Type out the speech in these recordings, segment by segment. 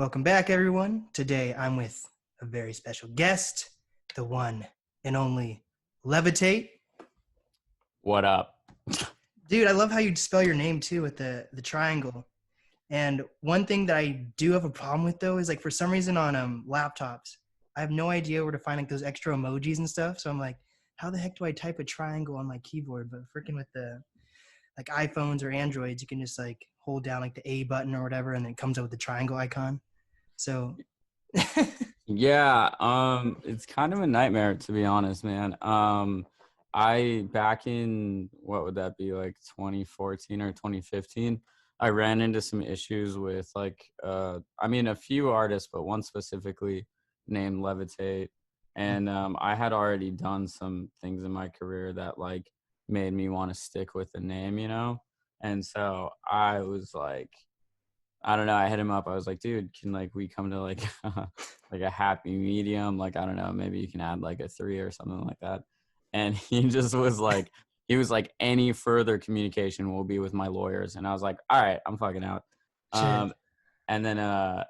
Welcome back, everyone. Today I'm with a very special guest, the one and only LEViTATE. What up? Dude, I love how you spell your name too with the triangle. And one thing that I do have a problem with though is like for some reason on laptops, I have no idea where to find like those extra emojis and stuff. So I'm like, how the heck do I type a triangle on my keyboard? But freaking with the like iPhones or Androids, you can just like hold down like the A button or whatever, and then it comes up with the triangle icon. So Yeah, it's kind of a nightmare to be honest, man. I back in what would that be, like 2014 or 2015, I ran into some issues with like a few artists, but one specifically named LEViTATE. And I had already done some things in my career that like made me want to stick with the name, you know? And so I was like, I don't know. I hit him up. I was like, dude, can like we come to like like a happy medium? Like, I don't know, maybe you can add like a 3 or something like that. And he just was like, any further communication will be with my lawyers. And I was like, all right, I'm fucking out. shit. And then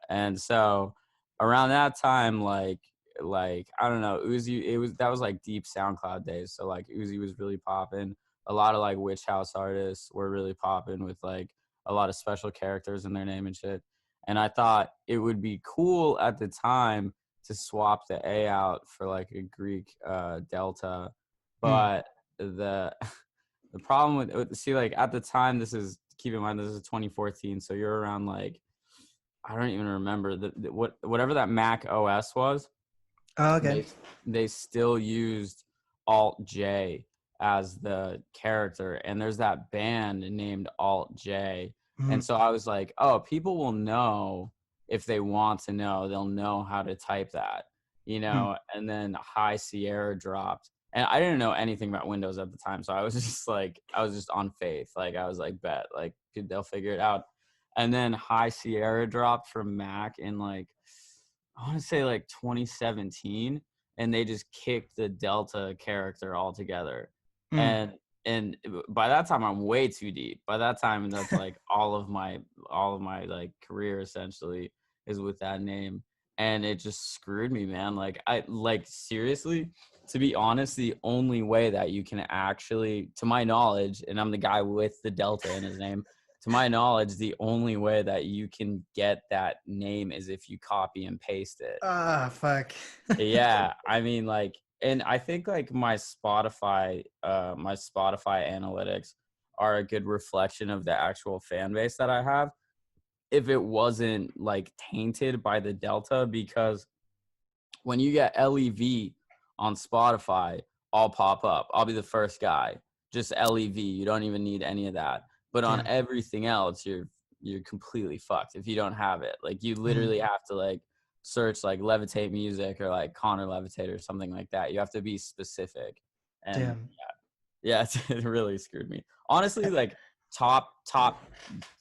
and so around that time, like I don't know, Uzi, that was like deep SoundCloud days. So like Uzi was really popping. A lot of like witch house artists were really popping with like a lot of special characters in their name and shit. And I thought it would be cool at the time to swap the A out for like a Greek delta. But the problem with see, like at the time, keep in mind, this is 2014. So you're around like, I don't even remember whatever that Mac OS was. Oh, okay. They still used Alt J as the character, and there's that band named Alt J. And so I was like, oh, people will know if they want to know, they'll know how to type that, you know. And then High Sierra dropped, and I didn't know anything about Windows at the time, so I was just on faith, like I was like, bet, like they'll figure it out. And then High Sierra dropped from Mac in like, I want to say like 2017, and they just kicked the Delta character altogether. And by that time I'm way too deep. By that time, that's like all of my like career essentially is with that name. And it just screwed me, man. Like seriously, to be honest, the only way that you can actually, to my knowledge, and I'm the guy with the Delta in his name, to my knowledge, the only way that you can get that name is if you copy and paste it. Fuck. Yeah, I mean, like, and I think like my Spotify analytics are a good reflection of the actual fan base that I have. If it wasn't like tainted by the Delta, because when you get LEV on Spotify, I'll pop up. I'll be the first guy. Just LEV. You don't even need any of that. But on everything else, you're completely fucked if you don't have it. Like you literally have to like search like LEViTATE music or like Connor LEViTATE or something like that. You have to be specific. And yeah, it really screwed me. Honestly, like top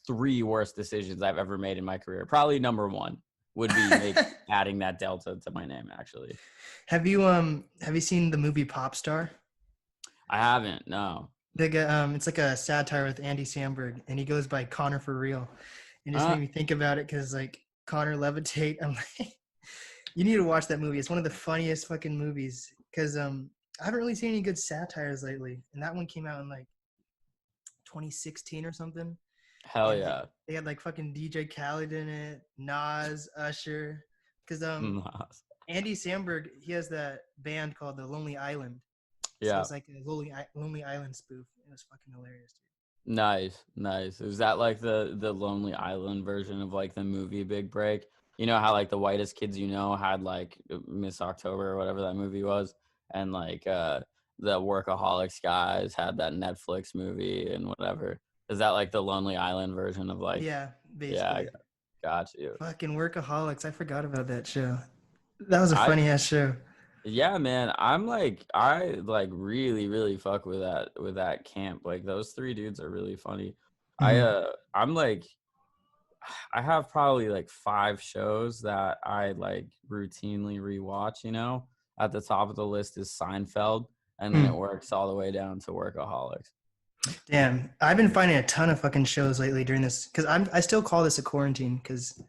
3 worst decisions I've ever made in my career. Probably number 1 would be adding that Delta to my name, actually. Have you seen the movie Pop Star? I haven't, no. It's like a satire with Andy Samberg, and he goes by Connor for real. And it just made me think about it because like Connor LEViTATE, I'm like, you need to watch that movie. It's one of the funniest fucking movies because I haven't really seen any good satires lately, and that one came out in like 2016 or something. Hell yeah. They had like fucking DJ Khaled in it, Nas, Usher, because Andy Samberg, he has that band called The Lonely Island. So it's like a Lonely Island spoof. It was fucking hilarious, dude. Nice. Is that like the Lonely Island version of like the movie Big Break? You know how like The Whitest Kids You Know had like Miss October or whatever that movie was, and like the Workaholics guys had that Netflix movie and whatever. Is that like the Lonely Island version of like? Yeah, basically. Yeah, got you. Fucking Workaholics. I forgot about that show. That was a funny ass show. Yeah, man. I really, really fuck with that camp. Like those 3 dudes are really funny. I'm like, I have probably like 5 shows that I like routinely rewatch, you know. At the top of the list is Seinfeld, and then it works all the way down to Workaholics. Damn, I've been finding a ton of fucking shows lately during this because I still call this a quarantine because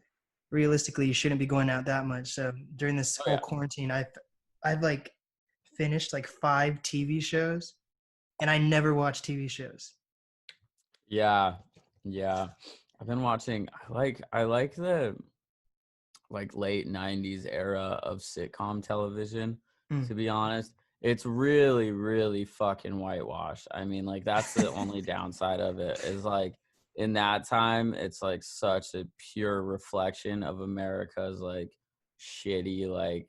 realistically you shouldn't be going out that much. So during this Oh whole yeah. quarantine, I've like finished like 5 TV shows, and I never watch TV shows. Yeah. Yeah. I've been watching I like the like late 90s era of sitcom television, Mm. to be honest. It's really really fucking whitewashed. I mean, like, that's the only downside of it, is like in that time it's like such a pure reflection of America's like shitty, like,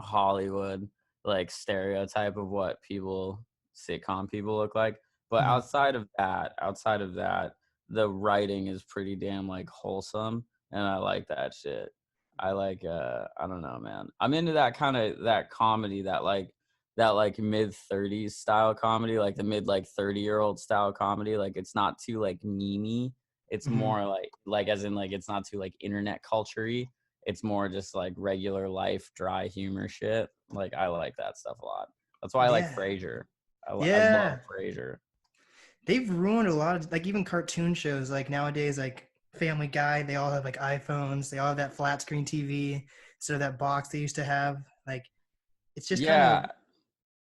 Hollywood like stereotype of what people sitcom people look like. But Mm. outside of that, the writing is pretty damn like wholesome, and I like that shit. I like I don't know, man. I'm into that kind of that comedy, that like mid-30s style comedy, like the mid like 30-year-old style comedy. Like, it's not too like memey. It's Hmm. more like as in like it's not too like internet culture-y. It's more just like regular life dry humor shit. Like, I like that stuff a lot. That's why I like Yeah. Frasier. I love Yeah. Frasier. They've ruined a lot of, like, even cartoon shows like nowadays, like Family Guy, they all have like iPhones, they all have that flat screen TV instead of that box they used to have. Like, it's just kind of, Yeah.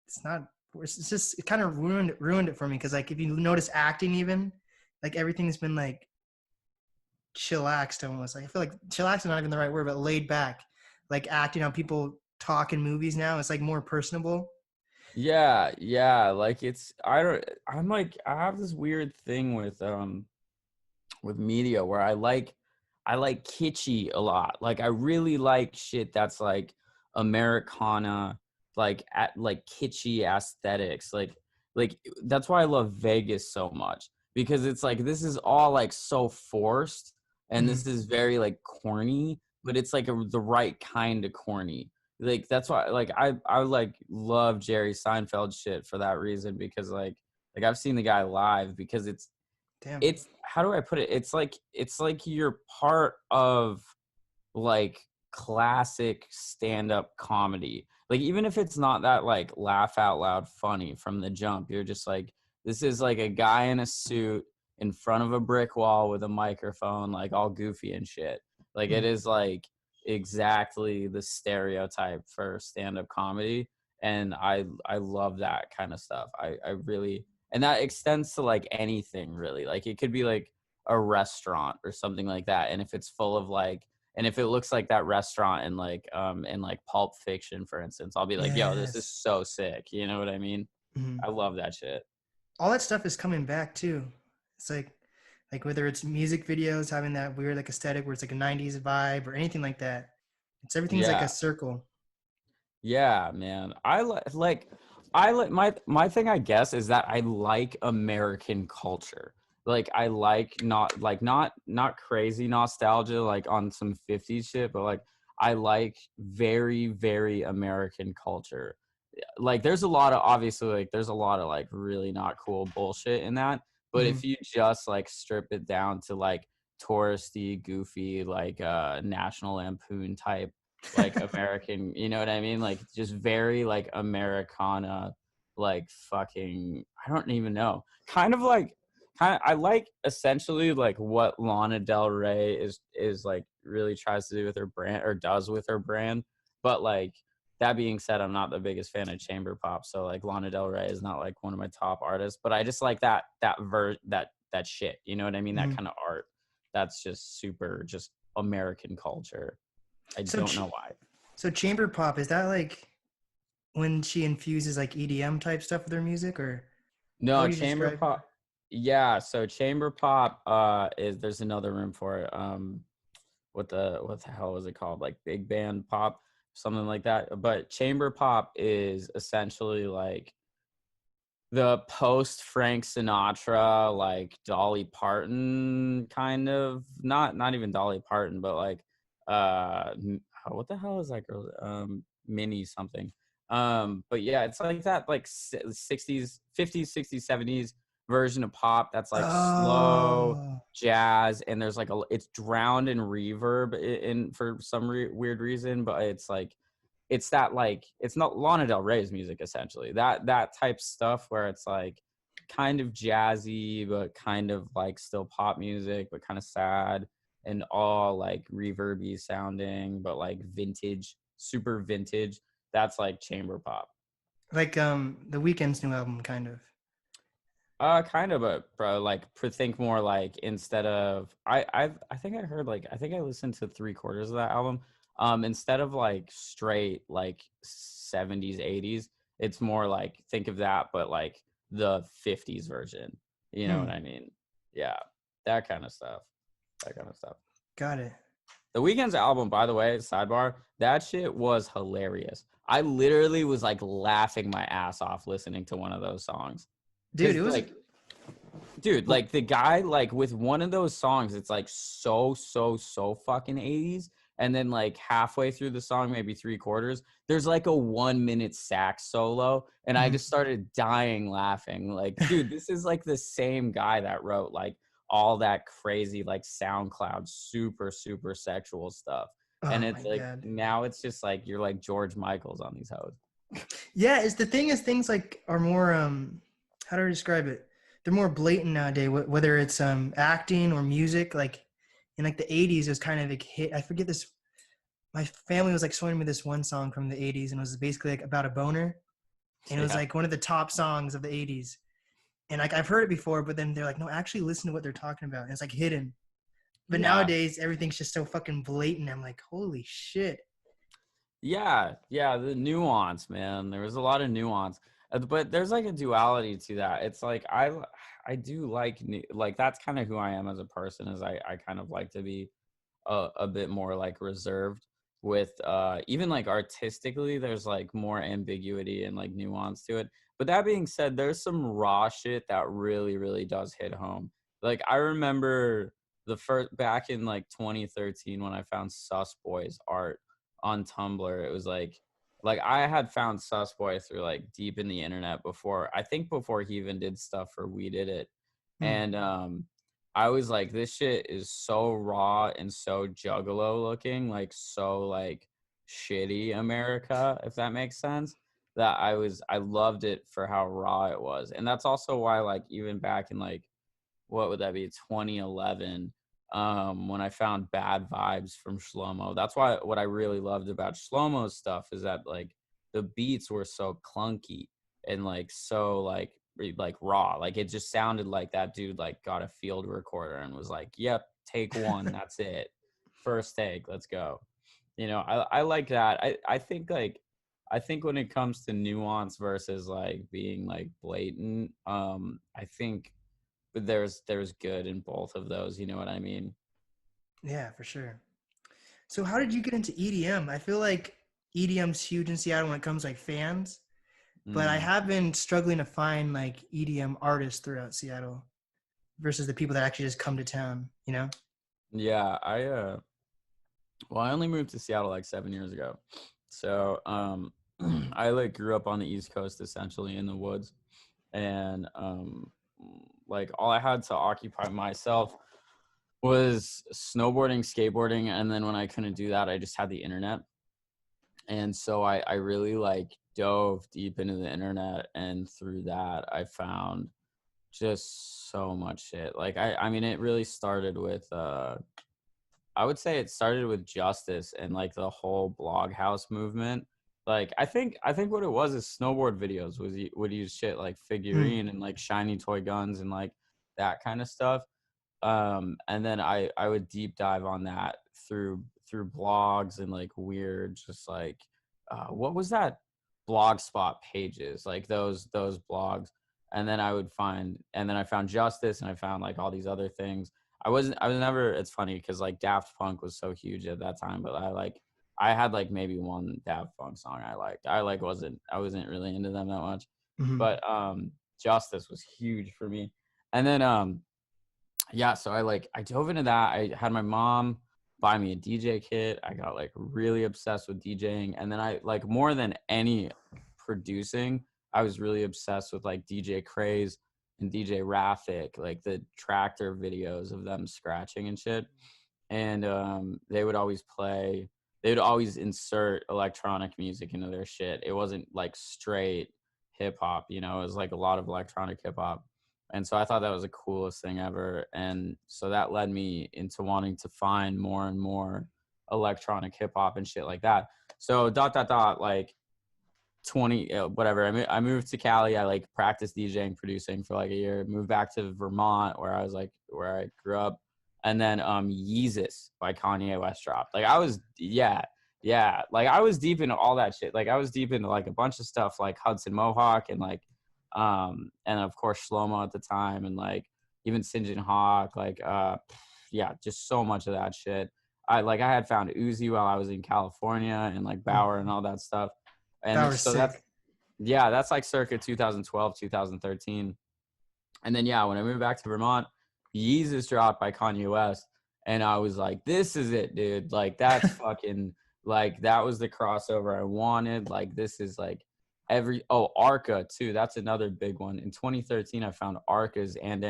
it's not, it's just, it kind of ruined it for me, because like if you notice acting, even like everything's been like chillaxed almost. Like, I feel like chillax is not even the right word, but laid back. Like acting, how people talk in movies now, it's like more personable. Yeah, yeah, like it's I don't I'm like I have this weird thing with media where I like kitschy a lot. Like, I really like shit that's like Americana, like kitschy aesthetics. Like that's why I love Vegas so much, because it's like this is all like so forced, and Mhm. this is very like corny, but it's like the right kind of corny. Like, that's why like I like love Jerry Seinfeld shit for that reason, because like I've seen the guy live, because Damn. it's how do I put it? It's like you're part of like classic stand-up comedy. Like, even if it's not that like laugh out loud funny from the jump, you're just like, this is like a guy in a suit in front of a brick wall with a microphone, like all goofy and shit. Like, it Mhm. is like exactly the stereotype for stand-up comedy. And I love that kind of stuff. I really, and that extends to like anything really. Like, it could be like a restaurant or something like that. And if it's full of like, and if it looks like that restaurant in like Pulp Fiction, for instance, I'll be like, yo, this is Yes. so sick. You know what I mean? Mhm. I love that shit. All that stuff is coming back too. It's like whether it's music videos having that weird like aesthetic where it's like a 90s vibe or anything like that. It's everything's like a Yeah. circle. Yeah, man. I like my thing, I guess, is that I like American culture. Like, I like not crazy nostalgia like on some 50s shit, but like I like very very American culture. Like, there's a lot of, obviously, like there's a lot of like really not cool bullshit in that, but Hmm. if you just like strip it down to like touristy goofy like National Lampoon type like American, you know what I mean? Like, just very like Americana, like fucking, I don't even know. I like essentially like what Lana Del Rey is like really tries to do with her brand, or does with her brand. But like, that being said, I'm not the biggest fan of chamber pop, so like Lana Del Rey is not like one of my top artists, but I just like that shit. You know what I mean? That Hmm. kind of art. That's just super just American culture. I So don't know why. so chamber pop, is that like when she infuses like EDM type stuff with her music, or how No, would you chamber describe? pop. Yeah, so chamber pop is, there's another room for it. What the hell is it called? Like big band pop, something like that. But chamber pop is essentially like the post Frank Sinatra, like Dolly Parton kind of, not even Dolly Parton, but like what the hell is that girl, Minnie something. But yeah, it's like that like 60s 50s 60s 70s version of pop that's like slow Oh. jazz, and there's like it's drowned in reverb in for some weird reason, but it's like it's that like it's not Lana Del Rey's music, essentially. That type stuff where it's like kind of jazzy but kind of like still pop music but kind of sad. and all like reverby sounding, but like vintage, super vintage. That's like chamber pop. Like the Weeknd's new album, kind of. Kind of, but bro, like think more like instead of I think I heard like I think I listened to 3/4 of that album. Instead of like straight like 70s 80s, it's more like think of that, but like the 50s version. You know what Hmm. I mean? Yeah, that kind of stuff. That kind of stuff. Got it. The Weeknd's album, by the way, sidebar, that shit was hilarious. I literally was like laughing my ass off listening to one of those songs. Dude, it Cause was. like dude, like the guy, like with one of those songs, it's like so fucking 80s. And then like halfway through the song, maybe 3/4, there's like a 1 minute sax solo. And I just started dying laughing. Like, dude, this is like the same guy that wrote like all that crazy like SoundCloud super sexual stuff. And Oh my it's like god. now it's just like you're like George Michaels on these hoes. Yeah, it's the thing is things like are more how do I describe it? They're more blatant nowadays, whether it's acting or music. Like in like the 80s, it was kind of like hit. I forget this. My family was like showing me this one song from the 80s, and it was basically like about a boner, and it was Yeah. like one of the top songs of the 80s. And like I've heard it before, but then they're like, no, actually listen to what they're talking about. And it's like hidden. But Yeah. nowadays, everything's just so fucking blatant. I'm like, holy shit. Yeah, the nuance, man. There was a lot of nuance, but there's like a duality to that. It's like I do like like that's kind of who I am as a person. Is I kind of like to be a bit more like reserved with even like artistically. There's like more ambiguity and like nuance to it. But that being said, there's some raw shit that really does hit home. Like I remember the first back in like 2013 when I found Sus Boy's art on Tumblr. It was like I had found Sus Boy through like deep in the internet before. I think before he even did stuff for We Did It. Hmm. And I was like, this shit is so raw and so juggalo looking, like so like shitty America, if that makes sense. That I loved it for how raw it was. And that's also why like even back in like what would that be 2011 when I found Bad Vibes from Shlomo. That's why what I really loved about Shlomo's stuff is that like the beats were so clunky and like so like raw. Like it just sounded like that dude like got a field recorder and was like, yep, take one, that's it. First take, let's go. You know, I like that. I think when it comes to nuance versus like being like blatant, I think but there's good in both of those, you know what I mean? Yeah, for sure. So how did you get into EDM? I feel like EDM's huge in Seattle when it comes like fans, but I Mm. have been struggling to find like EDM artists throughout Seattle versus the people that actually just come to town, you know? Yeah, well, I only moved to Seattle like 7 years ago. So I like grew up on the East Coast essentially in the woods. And like all I had to occupy myself was snowboarding, skateboarding, and then when I couldn't do that, I just had the internet. And so I really like dove deep into the internet, and through that I found just so much shit. Like I mean it really started with I would say it started with Justice and like the whole blog house movement. Like I think what it was is snowboard videos would use shit like Hmm. figurine and like shiny toy guns and like that kind of stuff. And then I would deep dive on that through blogs and like weird just like what was that blog spot pages like those blogs. And then I found Justice and I found like all these other things. I was never it's funny because like Daft Punk was so huge at that time, but I had like maybe one Daft Punk song I liked. I wasn't really into them that much. Hmm. But Justice was huge for me. And then yeah, so I dove into that. I had my mom buy me a DJ kit. I got like really obsessed with DJing, and then I like more than any producing, I was really obsessed with like DJ Craze and DJ Raffic, like the tractor videos of them scratching and shit. And they would always insert electronic music into their shit. It wasn't like straight hip hop, you know, it was like a lot of electronic hip hop. And so I thought that was the coolest thing ever. And so that led me into wanting to find more and more electronic hip hop and shit like that. So like 20 whatever, I moved to Cali. I like practiced DJing, producing for like a year, moved back to Vermont where I grew up. And then Yeezus by Kanye West dropped. Like I was like I was deep into all that shit. Like I was deep into like a bunch of stuff like Hudson Mohawk and like and of course Shlomo at the time, and like even Sinjin Hawk, like yeah, just so much of that shit. I had found Uzi while I was in California, and like Bauer and all that stuff. And Power's so that's, sick. yeah, that's like circa 2012, 2013. And then, yeah, when I moved back to Vermont, Yeezus dropped by Kanye West. And I was like, this is it, dude. Like, that's fucking, like, that was the crossover I wanted. Like, this is like Arca, too. That's another big one. In 2013, I found Arca's and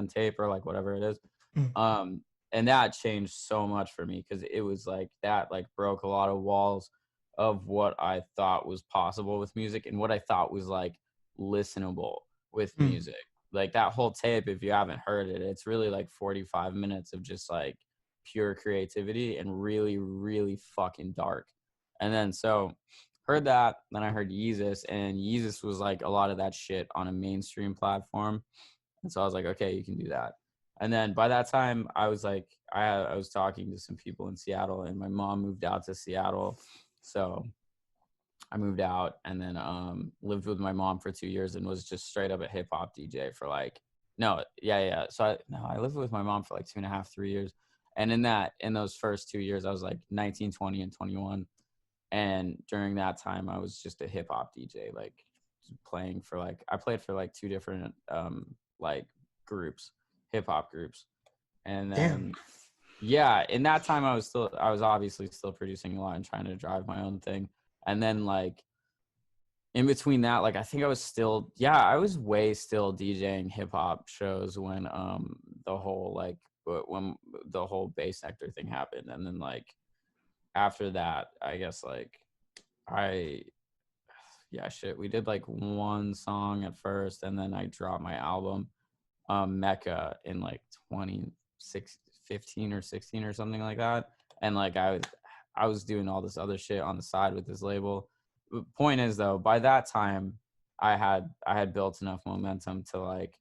tape, or like whatever it is. And that changed so much for me, because it was like that, like, broke a lot of walls of what I thought was possible with music and what I thought was like listenable with music. Like that whole tape, if you haven't heard it, it's really like 45 minutes of just like pure creativity and really, really fucking dark. And then so heard that, then I heard Yeezus, and Yeezus was like a lot of that shit on a mainstream platform. And so I was like, okay, you can do that. And then by that time, I was like, I was talking to some people in Seattle, and my mom moved out to Seattle. So I moved out, and then lived with my mom for 2 years, and was just straight up a hip hop DJ for like, no, yeah. So I lived with my mom for like 2.5, 3 years. And in those first 2 years, I was like 19, 20, and 21. And during that time, I was just a hip hop DJ, like playing for like, I played for like 2 different like groups, hip hop groups. And Damn. then, yeah, in that time I was obviously still producing a lot and trying to drive my own thing. And then like in between that, like I think I was way still DJing hip hop shows when the whole like when the whole Bassnectar thing happened. And then like after that, I guess like we did like one song at first, and then I dropped my album Mecca in like 2015 or 16 or something like that. And like I was doing all this other shit on the side with this label. The point is though, by that time I had built enough momentum to like,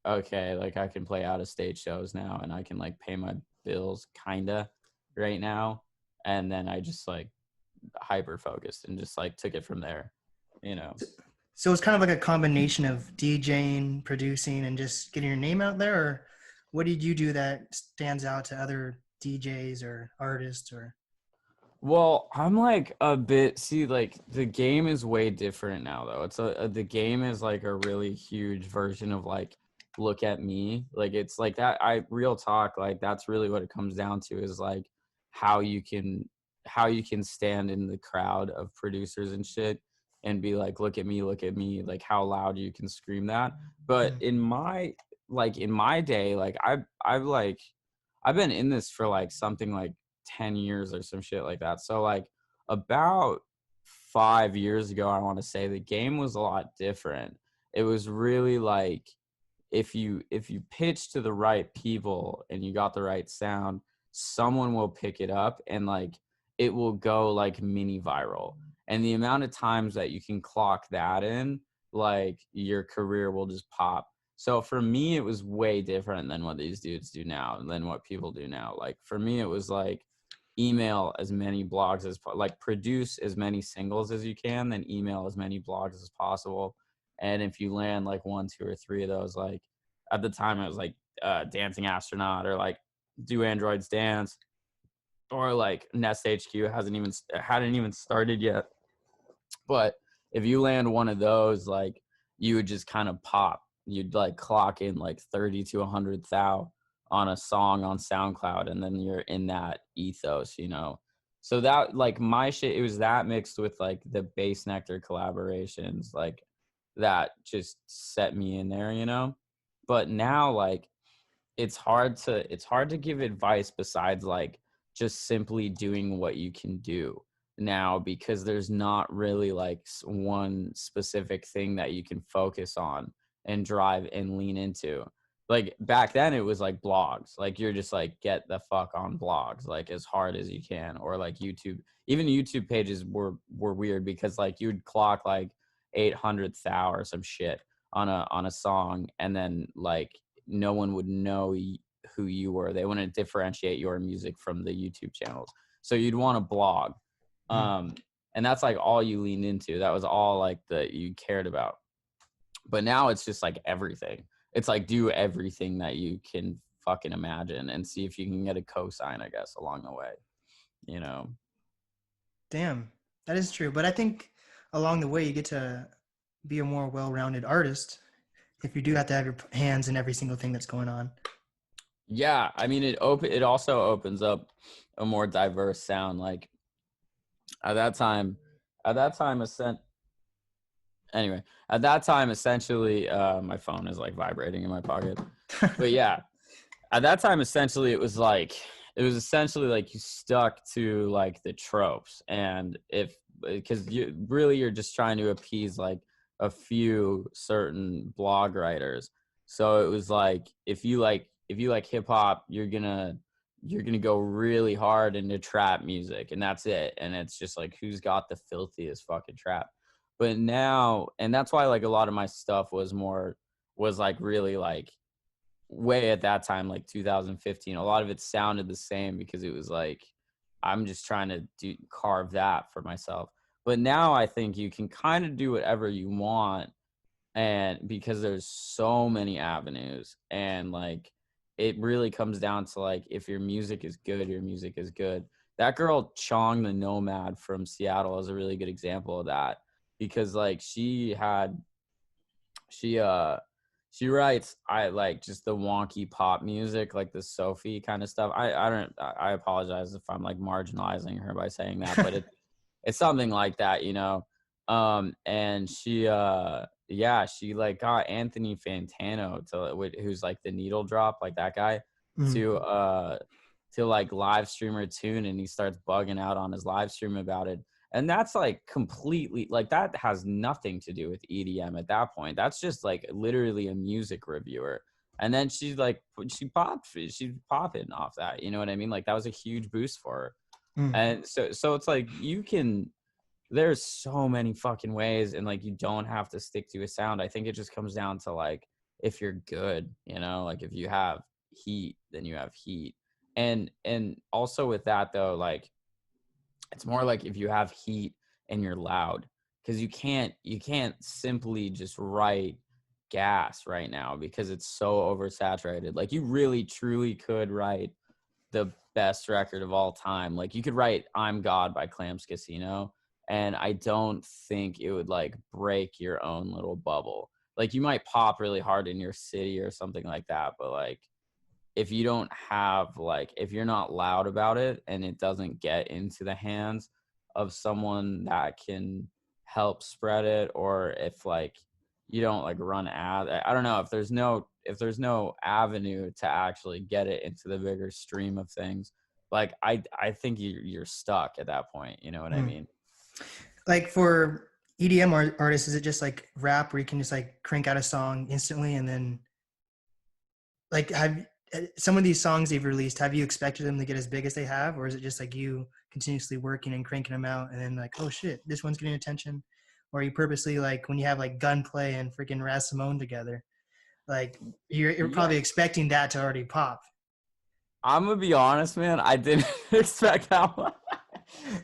okay, like I can play out of state shows now, and I can like pay my bills kinda right now. And then I just like hyper focused and just like took it from there, you know. So it's kind of like a combination of DJing, producing, and just getting your name out there. Or what did you do that stands out to other DJs or artists? Or Well, I'm like a bit, see, like the game is way different now though. The game is like a really huge version of like, look at me. Like it's like that, real talk, like that's really what it comes down to, is like how you can stand in the crowd of producers and shit and be like, look at me, like how loud you can scream that. But in my day, like I've been in this for like something like 10 years or some shit like that. So like about 5 years ago, I want to say, the game was a lot different. It was really like, if you pitch to the right people and you got the right sound, someone will pick it up, and like it will go like mini viral. And the amount of times that you can clock that in, like your career will just pop. So for me, it was way different than what these dudes do now, than what people do now. Like for me, it was like email as many blogs as like produce as many singles as you can, then email as many blogs as possible. And if you land like 1, 2, or 3 of those, like at the time it was like Dancing Astronaut, or like Do Androids Dance, or like Nest HQ hadn't even started yet. But if you land one of those, like you would just kind of pop. You'd like clock in like 30 to 100 thou on a song on SoundCloud, and then you're in that ethos, you know. So that, like, my shit, it was that mixed with like the Bassnectar collaborations, like that just set me in there, you know. But now, like, it's hard to give advice besides like just simply doing what you can do now, because there's not really like one specific thing that you can focus on and drive and lean into. Like back then it was like blogs, like you're just like get the fuck on blogs like as hard as you can, or like YouTube. Even YouTube pages were weird because like you'd clock like 800th hour or some shit on a song, and then like no one would know who you were. They wouldn't differentiate your music from the YouTube channels, so you'd want to blog. And that's like all you leaned into. That was all like that you cared about. But now it's just like everything. It's like do everything that you can fucking imagine and see if you can get a cosign, I guess, along the way, you know? Damn, that is true. But I think along the way you get to be a more well-rounded artist if you do have to have your hands in every single thing that's going on. Yeah, I mean, it also opens up a more diverse sound. Like at that time, essentially, my phone is like vibrating in my pocket. But yeah, at that time, essentially, it was essentially like you stuck to like the tropes, and because you're just trying to appease like a few certain blog writers. So it was like if you like hip hop, you're gonna go really hard into trap music, and that's it. And it's just like who's got the filthiest fucking trap. But now, and that's why like a lot of my stuff was like really like way at that time, like 2015, a lot of it sounded the same because it was like I'm just trying to carve that for myself. But now I think you can kind of do whatever you want, and because there's so many avenues, and like it really comes down to like if your music is good, your music is good. That girl Chong the Nomad from Seattle is a really good example of that, because like she writes, I like just the wonky pop music, like the Sophie kind of stuff. I apologize if I'm like marginalizing her by saying that, but it's something like that, you know. And she like got Anthony Fantano who's like the Needle Drop, like that guy, to like live stream her tune, and he starts bugging out on his live stream about it. And that's like completely like that has nothing to do with EDM at that point. That's just like literally a music reviewer. And then she's popping off that, you know what I mean? Like that was a huge boost for her. And so it's like there's so many fucking ways, and like you don't have to stick to a sound. I think it just comes down to like if you're good, you know, like if you have heat, then you have heat. And also with that though, like it's more like if you have heat and you're loud, because you can't simply just write gas right now because it's so oversaturated. Like you really truly could write the best record of all time. Like you could write I'm God by Clams Casino, and I don't think it would like break your own little bubble. Like you might pop really hard in your city or something like that, but like if you don't have like if you're not loud about it and it doesn't get into the hands of someone that can help spread it, or if like you don't like run ad, I don't know, if there's no avenue to actually get it into the bigger stream of things, like I think you're stuck at that point, you know what I mean? Like for EDM artists, is it just like rap where you can just like crank out a song instantly, and then like have some of these songs they've released, have you expected them to get as big as they have, or is it just like you continuously working and cranking them out and then like, oh shit, this one's getting attention? Or you purposely, like when you have like Gunplay and freaking Raz Simone together, like you're probably expecting that to already pop? I'm gonna be honest, man, I didn't expect that one.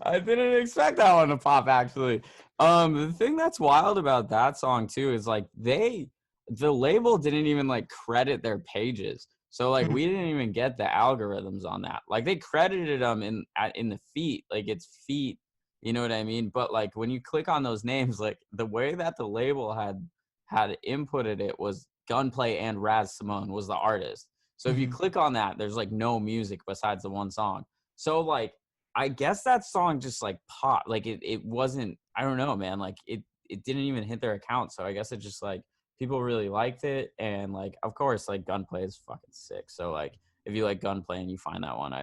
I didn't expect that one to pop, actually. The thing that's wild about that song too is like the label didn't even like credit their pages. So like we didn't even get the algorithms on that. Like they credited them in the feet, like it's feet, you know what I mean? But like when you click on those names, like the way that the label had inputted it was Gunplay and Raz Simone was the artist. So if you click on that, there's like no music besides the one song. So like I guess that song just like popped. Like it wasn't, I don't know, man. Like it didn't even hit their account. So I guess it just like people really liked it. And like, of course, like Gunplay is fucking sick. So like if you like Gunplay and you find that one,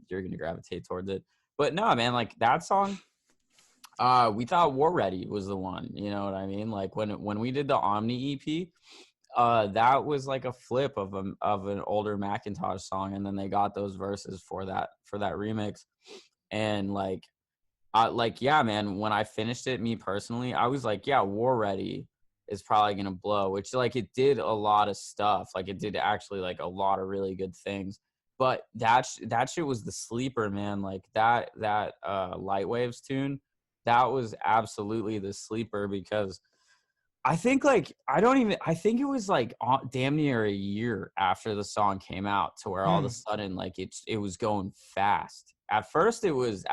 you're going to gravitate towards it. But no, man, like that song, we thought War Ready was the one, you know what I mean? Like when we did the Omni EP, That was like a flip of an older Macintosh song, and then they got those verses for that remix. And like yeah, man, when I finished it, me personally, I was like, yeah, War Ready is probably gonna blow, which like it did a lot of stuff. Like it did actually like a lot of really good things. But that shit was the sleeper, man. Like that Light Waves tune, that was absolutely the sleeper, because I think like I think it was like damn near a year after the song came out to where all of a Hmm. sudden like it was going fast. At first it was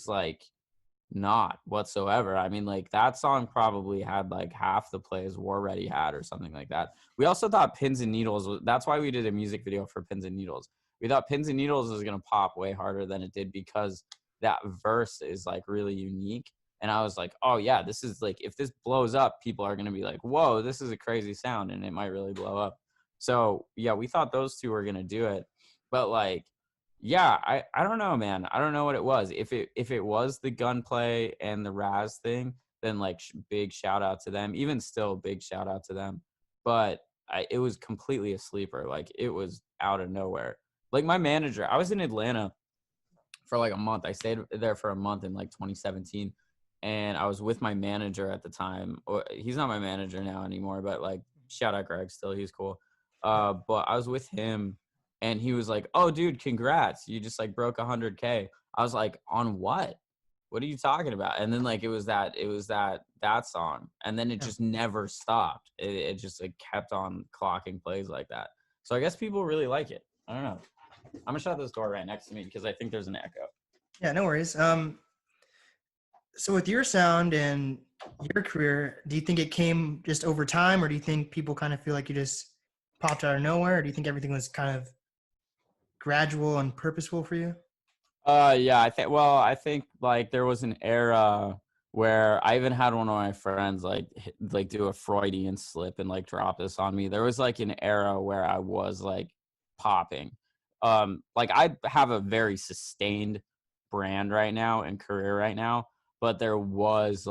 like not whatsoever. I mean, like that song probably had like half the plays War Ready had or something like that. We also thought Pins and Needles that's why we did a music video for Pins and Needles. We thought Pins and Needles was gonna pop way harder than it did, because that verse is like really unique. And I was like, oh yeah, this is like, if this blows up, people are gonna be like, whoa, this is a crazy sound, and it might really blow up. So yeah, we thought those two were gonna do it. But like, yeah, I don't know, man. I don't know what it was. If it was the gunplay and the Raz thing, then like big shout out to them. Even still, big shout out to them. But it was completely a sleeper. Like it was out of nowhere. Like my manager, I was in Atlanta for like a month. I stayed there for a month in like 2017, and I was with my manager at the time. He's not my manager now anymore, but like shout out Greg, still he's cool. But I was with him, and he was like, "Oh, dude, congrats! You just like broke 100K." I was like, "On what? What are you talking about?" And then like it was that song, and then it Yeah. just never stopped. It just like kept on clocking plays like that. So I guess people really like it. I don't know. I'm gonna shut this door right next to me because I think there's an echo. Yeah, no worries. So with your sound and your career, do you think it came just over time, or do you think people kind of feel like you just popped out of nowhere, or do you think everything was kind of gradual and purposeful for you? Yeah, I think like there was an era where I even had one of my friends like like do a Freudian slip and like drop this on me. There was like an era where I was like popping. Like I have a very sustained brand right now and career right now, but there was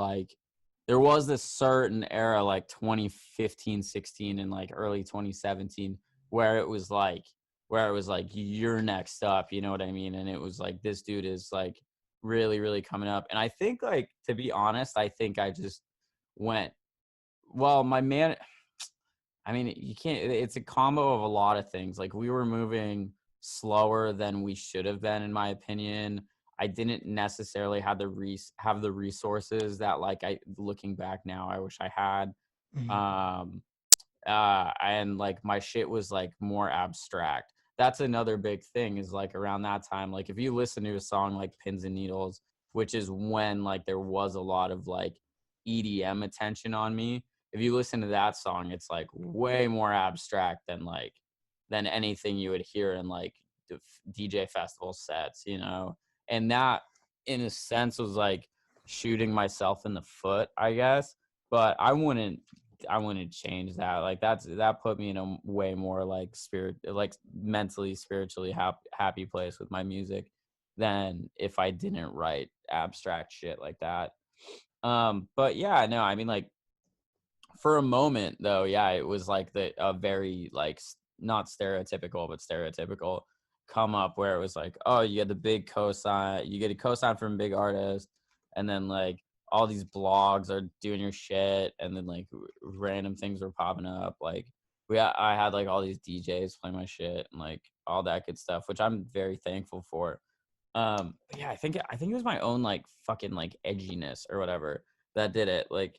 this certain era like 2015, 16 and like early 2017 where it was like you're next up, you know what I mean? And it was like this dude is like really really coming up. And I think like, to be honest, I think I just went, well, my man, I mean, you can't, it's a combo of a lot of things. Like we were moving slower than we should have been, in my opinion. I didn't necessarily have the resources that like, I looking back now I wish I had. Mhm. um and like my shit was like more abstract. That's another big thing, is like around that time, like if you listen to a song like Pins and Needles, which is when like there was a lot of like EDM attention on me, if you listen to that song, it's like way more abstract than anything you would hear in like DJ festival sets, you know. And that in a sense was like shooting myself in the foot, I guess. But I wouldn't change that. Like that put me in a way more like like mentally, spiritually happy place with my music than if I didn't write abstract shit like that. But yeah, no, I mean like for a moment though, yeah, it was like a very like not stereotypical, but stereotypical come up where it was like, oh, you get the big cosign, you get a cosign from a big artist, and then like all these blogs are doing your shit, and then like random things were popping up. Like I had like all these DJs play my shit and like all that good stuff, which I'm very thankful for. But yeah, I think it was my own like fucking like edginess or whatever that did it. Like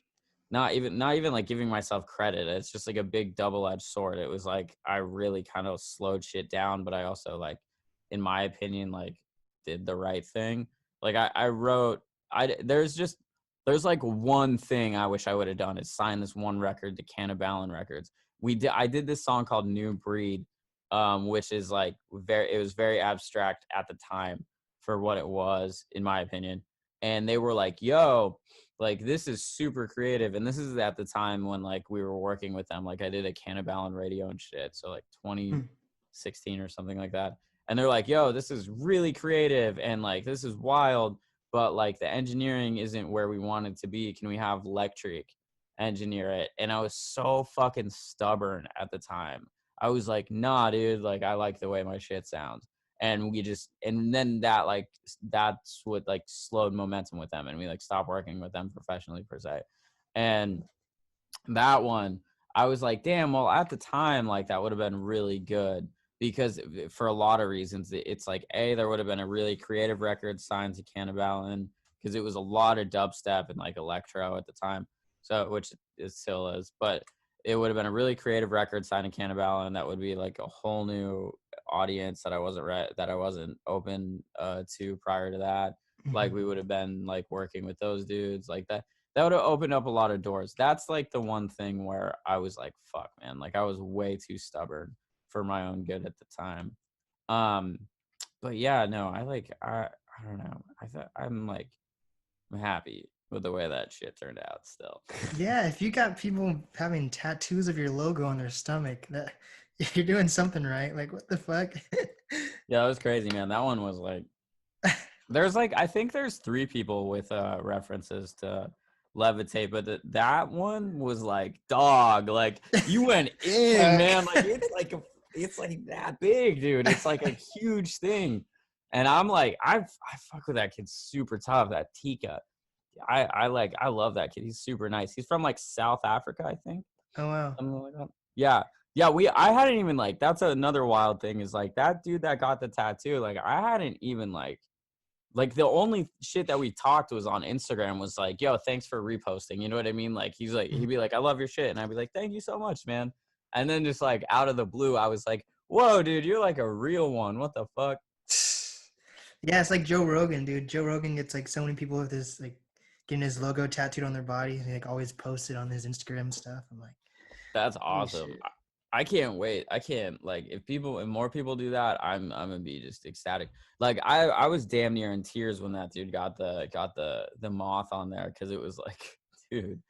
not even like giving myself credit. It's just like a big double-edged sword. It was like I really kind of slowed shit down, but I also like, in my opinion, like did the right thing. Like I wrote, there's like one thing I wish I would have done, is sign this one record to Cannibalen Records. I did this song called New Breed, which is like it was very abstract at the time for what it was, in my opinion. And they were like, yo, like this is super creative. And this is at the time when like we were working with them. Like I did a Cannibalen radio and shit. So like Hmm. 2016 or something like that. And they're like, yo, this is really creative and like this is wild, but like the engineering isn't where we want it to be. Can we have electric? engineer it. And I was so fucking stubborn at the time. I was like, nah, dude, like I like the way my shit sounds. And and then that's what like slowed momentum with them, and we like stopped working with them professionally per se. And that one, I was like, damn, well, at the time, like that would have been really good because for a lot of reasons, it's like, there would have been a really creative record signed to Cannibal because it was a lot of dubstep and like electro at the time. So, which it still is, but it would have been a really creative record signed to Cannibal, and that would be like a whole new audience that I wasn't open to prior to that. Like we would have been like working with those dudes like that would have opened up a lot of doors. That's like the one thing where I was like, fuck, man. Like I was way too stubborn for my own good at the time. But yeah, no, I don't know. I'm happy with the way that shit turned out still. Yeah, if you got people having tattoos of your logo on their stomach, that you're doing something right. Like, what the fuck? Yeah, that was crazy, man. That one was like, I think there's 3 people with references to LEViTATE, but that one was like, dog, like you went in, man. Like it's like that big, dude. It's like a huge thing. And I'm like, I fuck with that kid super tough, that Tika. I love that kid. He's super nice. He's from like South Africa, I think. Oh wow. Something like that. Yeah. Yeah, I hadn't even like, that's another wild thing is like that dude that got the tattoo, like I hadn't even like the only shit that we talked was on Instagram was like, yo, thanks for reposting. You know what I mean? Like he'd be like, I love your shit. And I'd be like, thank you so much, man. And then just like out of the blue, I was like, whoa, dude, you're like a real one. What the fuck? Yeah, it's like Joe Rogan, dude. Joe Rogan gets like so many people with his like getting his logo tattooed on their body, and he like always posts it on his Instagram stuff. I'm like, That's holy awesome. shit. I can't wait. I can't like if more people do that, I'm gonna be just ecstatic. Like I was damn near in tears when that dude got the moth on there because it was like, dude, It's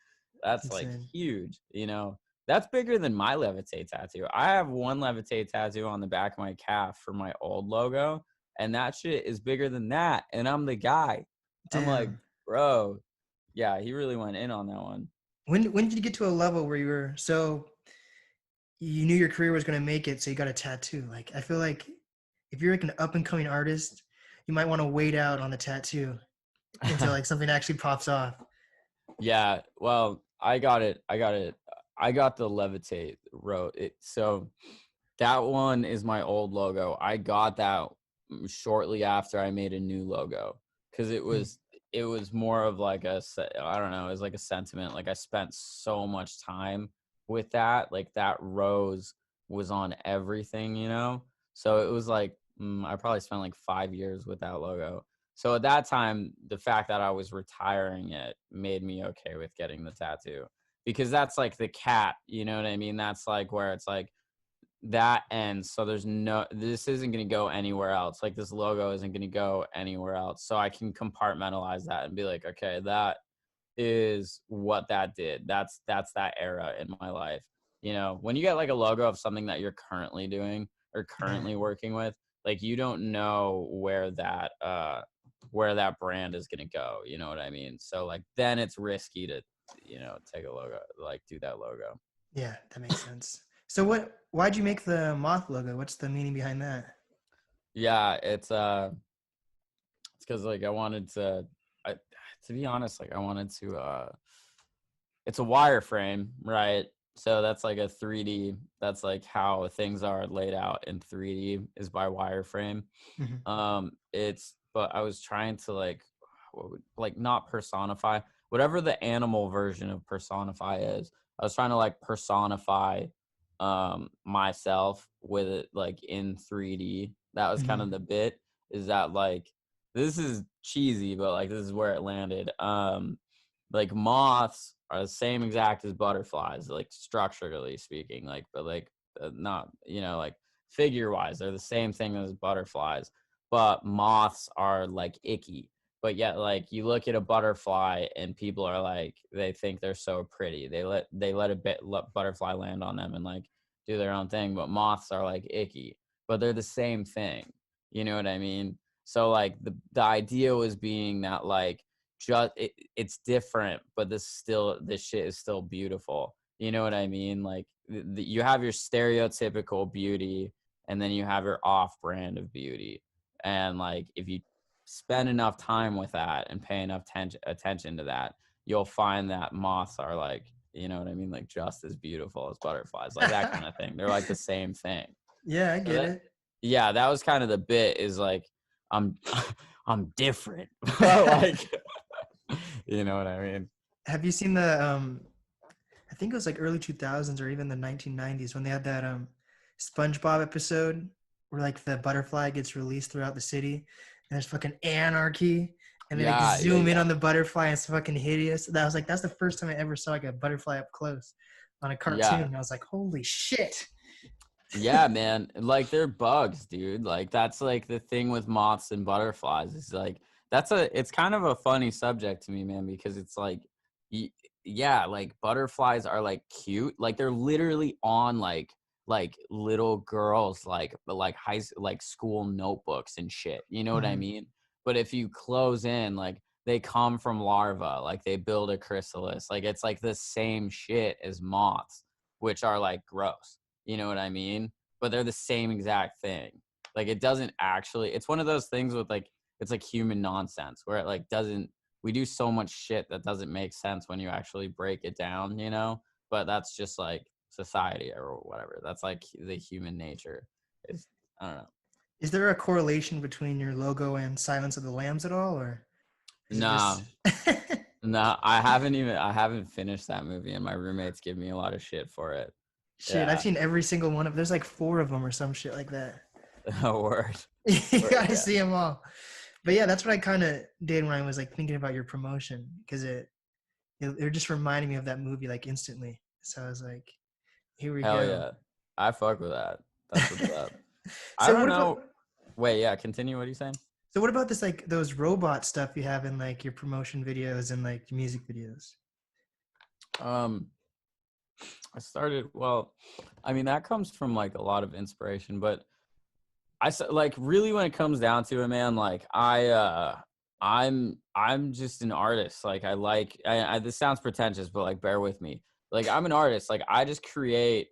that's like insane. huge. You know, that's bigger than my LEViTATE tattoo. I have one LEViTATE tattoo on the back of my calf for my old logo, and that shit is bigger than that. And I'm the guy. I'm like, Damn. bro, yeah, he really went in on that one. When did you get to a level where you were so you knew your career was gonna make it, so you got a tattoo? Like, I feel like if you're like an up and coming artist, you might want to wait out on the tattoo until like something actually pops off. Yeah, well, I got it. I got the LEViTATE wrote it. So that one is my old logo. I got that shortly after I made a new logo because Hmm. it was more of like I don't know, it was like a sentiment. Like I spent so much time with that. Like that rose was on everything, you know? So it was like I probably spent like 5 years with that logo. So at that time, the fact that I was retiring it made me okay with getting the tattoo because that's like the cap, you know what I mean? That's like where it's like that ends. So this isn't going to go anywhere else. Like this logo isn't going to go anywhere else. So I can compartmentalize that and be like, okay, that is what that did. That's that era in my life. You know, when you get like a logo of something that you're currently doing or Yeah. currently working with, like you don't know where that brand is going to go, you know what I mean? So like then it's risky to, take a logo, like do that logo. Yeah, that makes sense. So why'd you make the moth logo? What's the meaning behind that? Yeah, it's cuz like I wanted to be honest, like I wanted to it's a wireframe, right? So that's like a 3D. That's like how things are laid out in 3D is by wireframe. Hmm. But I was trying to like not personify whatever the animal version of personify is. I was trying to like personify myself with it like in 3D. That was kind Hmm. of the bit is that like this is cheesy, but like this is where it landed. Like moths are the same exact as butterflies, like structurally speaking, like but like not like figure wise, they're the same thing as butterflies, but moths are like icky. But yet, like you look at a butterfly and people are like they think they're so pretty. They let butterfly land on them and like do their own thing. But moths are like icky, but they're the same thing. You know what I mean? So like the idea was being that like it's different, but this shit is still beautiful. You know what I mean? Like you have your stereotypical beauty, and then you have your off brand of beauty. And like if you spend enough time with that and pay enough attention to that, you'll find that moths are like, you know what I mean, like just as beautiful as butterflies, like that kind of thing. They're like the same thing. Yeah, I So get it. yeah, that was kind of the bit, is like I'm I'm different. Like you know what I mean? Have you seen the I think it was like early 2000s or even the 1990s when they had that SpongeBob episode where like the butterfly gets released throughout the city and there's fucking anarchy and they like Yeah, yeah, zoom in yeah. on the butterfly and it's fucking hideous. That was like that's the first time I ever saw like a butterfly up close on a cartoon. Yeah. And I was like, holy shit. Yeah, man. Like they're bugs, dude. Like that's like the thing with moths and butterflies. It's like it's kind of a funny subject to me, man, because it's like yeah, like butterflies are like cute. Like they're literally on like little girls like like school notebooks and shit. You know what I Mhm. mean? But if you close in, like they come from larvae, like they build a chrysalis. Like it's like the same shit as moths, which are like gross. You know what I mean? But they're the same exact thing. Like it doesn't actually, it's one of those things with like, it's like human nonsense where it like doesn't, we do so much shit that doesn't make sense when you actually break it down, you know? But that's just like society or whatever. That's like the human nature. Is I don't know. Is there a correlation between your logo and Silence of the Lambs at all, or is it just Nah, nah, I haven't finished that movie, and my roommates give me a lot of shit for it. shit? I've Yeah. seen every single one of. There's like 4 of them or some shit like that. Word. You Word, gotta yeah. see them all. But yeah, that's what I kind of did when I was like thinking about your promotion because it just reminded me of that movie like instantly. So I was like, here we Hell go. yeah. I fuck with that. That's what's up. I So don't what know. about Wait, yeah, continue. What are you saying? this like those robot stuff you have in like your promotion videos and like music videos? Um, I started, well, I mean, that comes from like a lot of inspiration, but like really when it comes down to it, man, like I'm just an artist. Like this sounds pretentious, but like bear with me. Like I'm an artist. Like I just create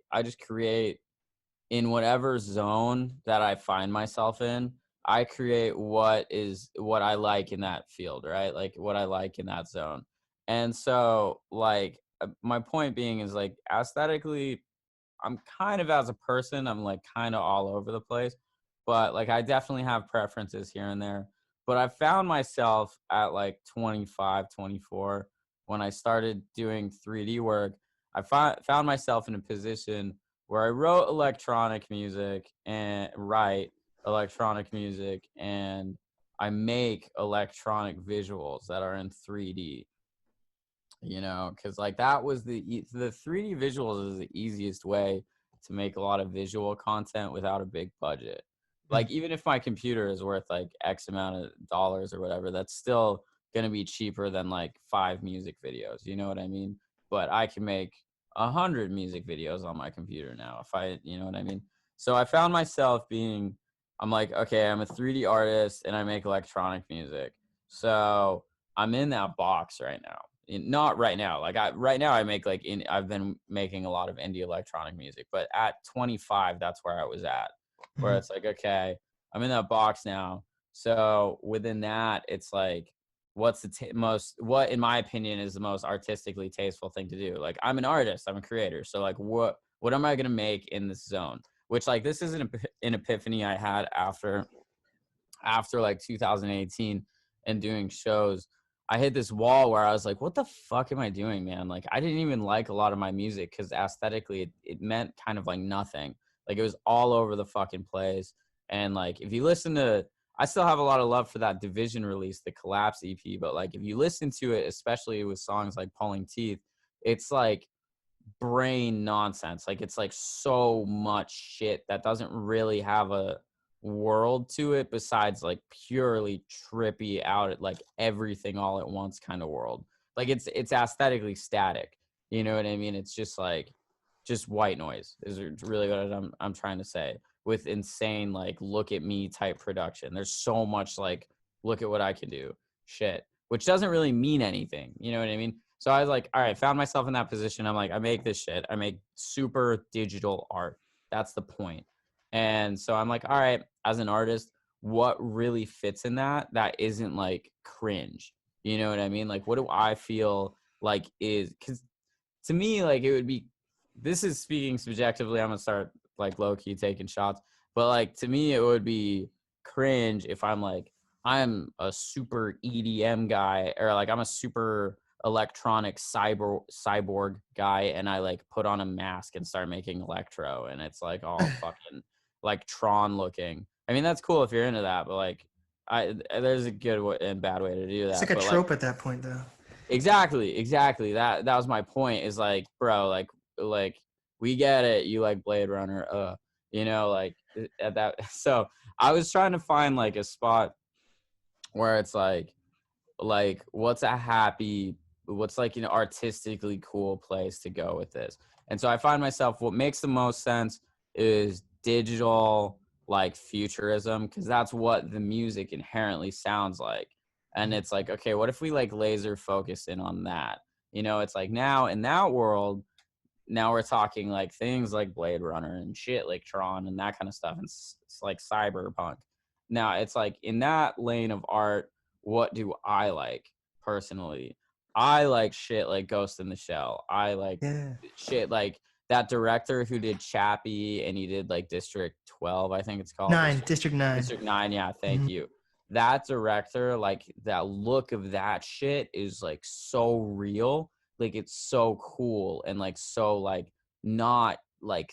in whatever zone that I find myself in. I create what I like in that field, right? Like what I like in that zone. And so like my point being is like aesthetically, I'm kind of, as a person, I'm like kind of all over the place, but like I definitely have preferences here and there. But I found myself at like 25, 24 when I started doing 3D work. I found myself in a position where I wrote electronic music and write electronic music, and I make electronic visuals that are in 3D, you know, because like that was the 3D visuals is the easiest way to make a lot of visual content without a big budget. Like even if my computer is worth like X amount of dollars or whatever, that's still gonna be cheaper than like 5 music videos. You know what I mean? But I can make 100 music videos on my computer now if you know what I mean? So I found myself I'm like, okay, I'm a 3D artist and I make electronic music. So I'm in that box right now. Not right now. Like right now I make like I've been making a lot of indie electronic music, but at 25, that's where I was at, where Mhm. it's like, okay, I'm in that box now. So within that, it's like, what's the what in my opinion is the most artistically tasteful thing to do? Like I'm an artist, I'm a creator. So like what am I going to make in this zone? Which like this is an epiphany I had after like 2018 and doing shows. I hit this wall where I was like, what the fuck am I doing, man? Like, I didn't even like a lot of my music because aesthetically it meant kind of like nothing. Like, it was all over the fucking place. And like, if you listen to, I still have a lot of love for that Division release, the Collapse EP. But like, if you listen to it, especially with songs like Pulling Teeth, it's like brain nonsense. Like, it's like so much shit that doesn't really have a world to it besides like purely trippy out at like everything all at once kind of world. Like it's aesthetically static. You know what I mean? It's just like just white noise is really what I'm trying to say, with insane like look at me type production. There's so much like look at what I can do shit. which doesn't really mean anything. You know what I mean? So I was like, all right, found myself in that position. I'm like, I make this shit. I make super digital art. That's the point. And so I'm like, all right, as an artist, what really fits in that isn't like cringe? You know what I mean? Like, what do I feel like is, because to me, like, it would be, this is speaking subjectively. I'm gonna start like low key taking shots, but like to me, it would be cringe if I'm like, I'm a super EDM guy, or like I'm a super electronic cyborg guy, and I like put on a mask and start making electro, and it's like all fucking like Tron looking. I mean, that's cool if you're into that, but like, there's a good and bad way to do It's like that. a But like, trope at that point, though. exactly. That was my point. Is like, bro, like we get it. You like Blade Runner, you know, like at that. So I was trying to find like a spot where it's like what's like an artistically cool place to go with this. And so I find myself, what makes the most sense is digital, like futurism, because that's what the music inherently sounds like. And it's like, okay, what if we like laser focus in on that? You know, it's like now in that world, now we're talking like things like Blade Runner and shit like Tron and that kind of stuff. And it's like cyberpunk. Now it's like in that lane of art, what do I like personally? I like shit like Ghost in the Shell. I like Yeah. shit like that director who did Chappie, and he did like District 12, I think it's called. District 9. District 9, yeah, thank Mhm. you. That director, like that look of that shit is like so real. Like it's so cool and like so like not like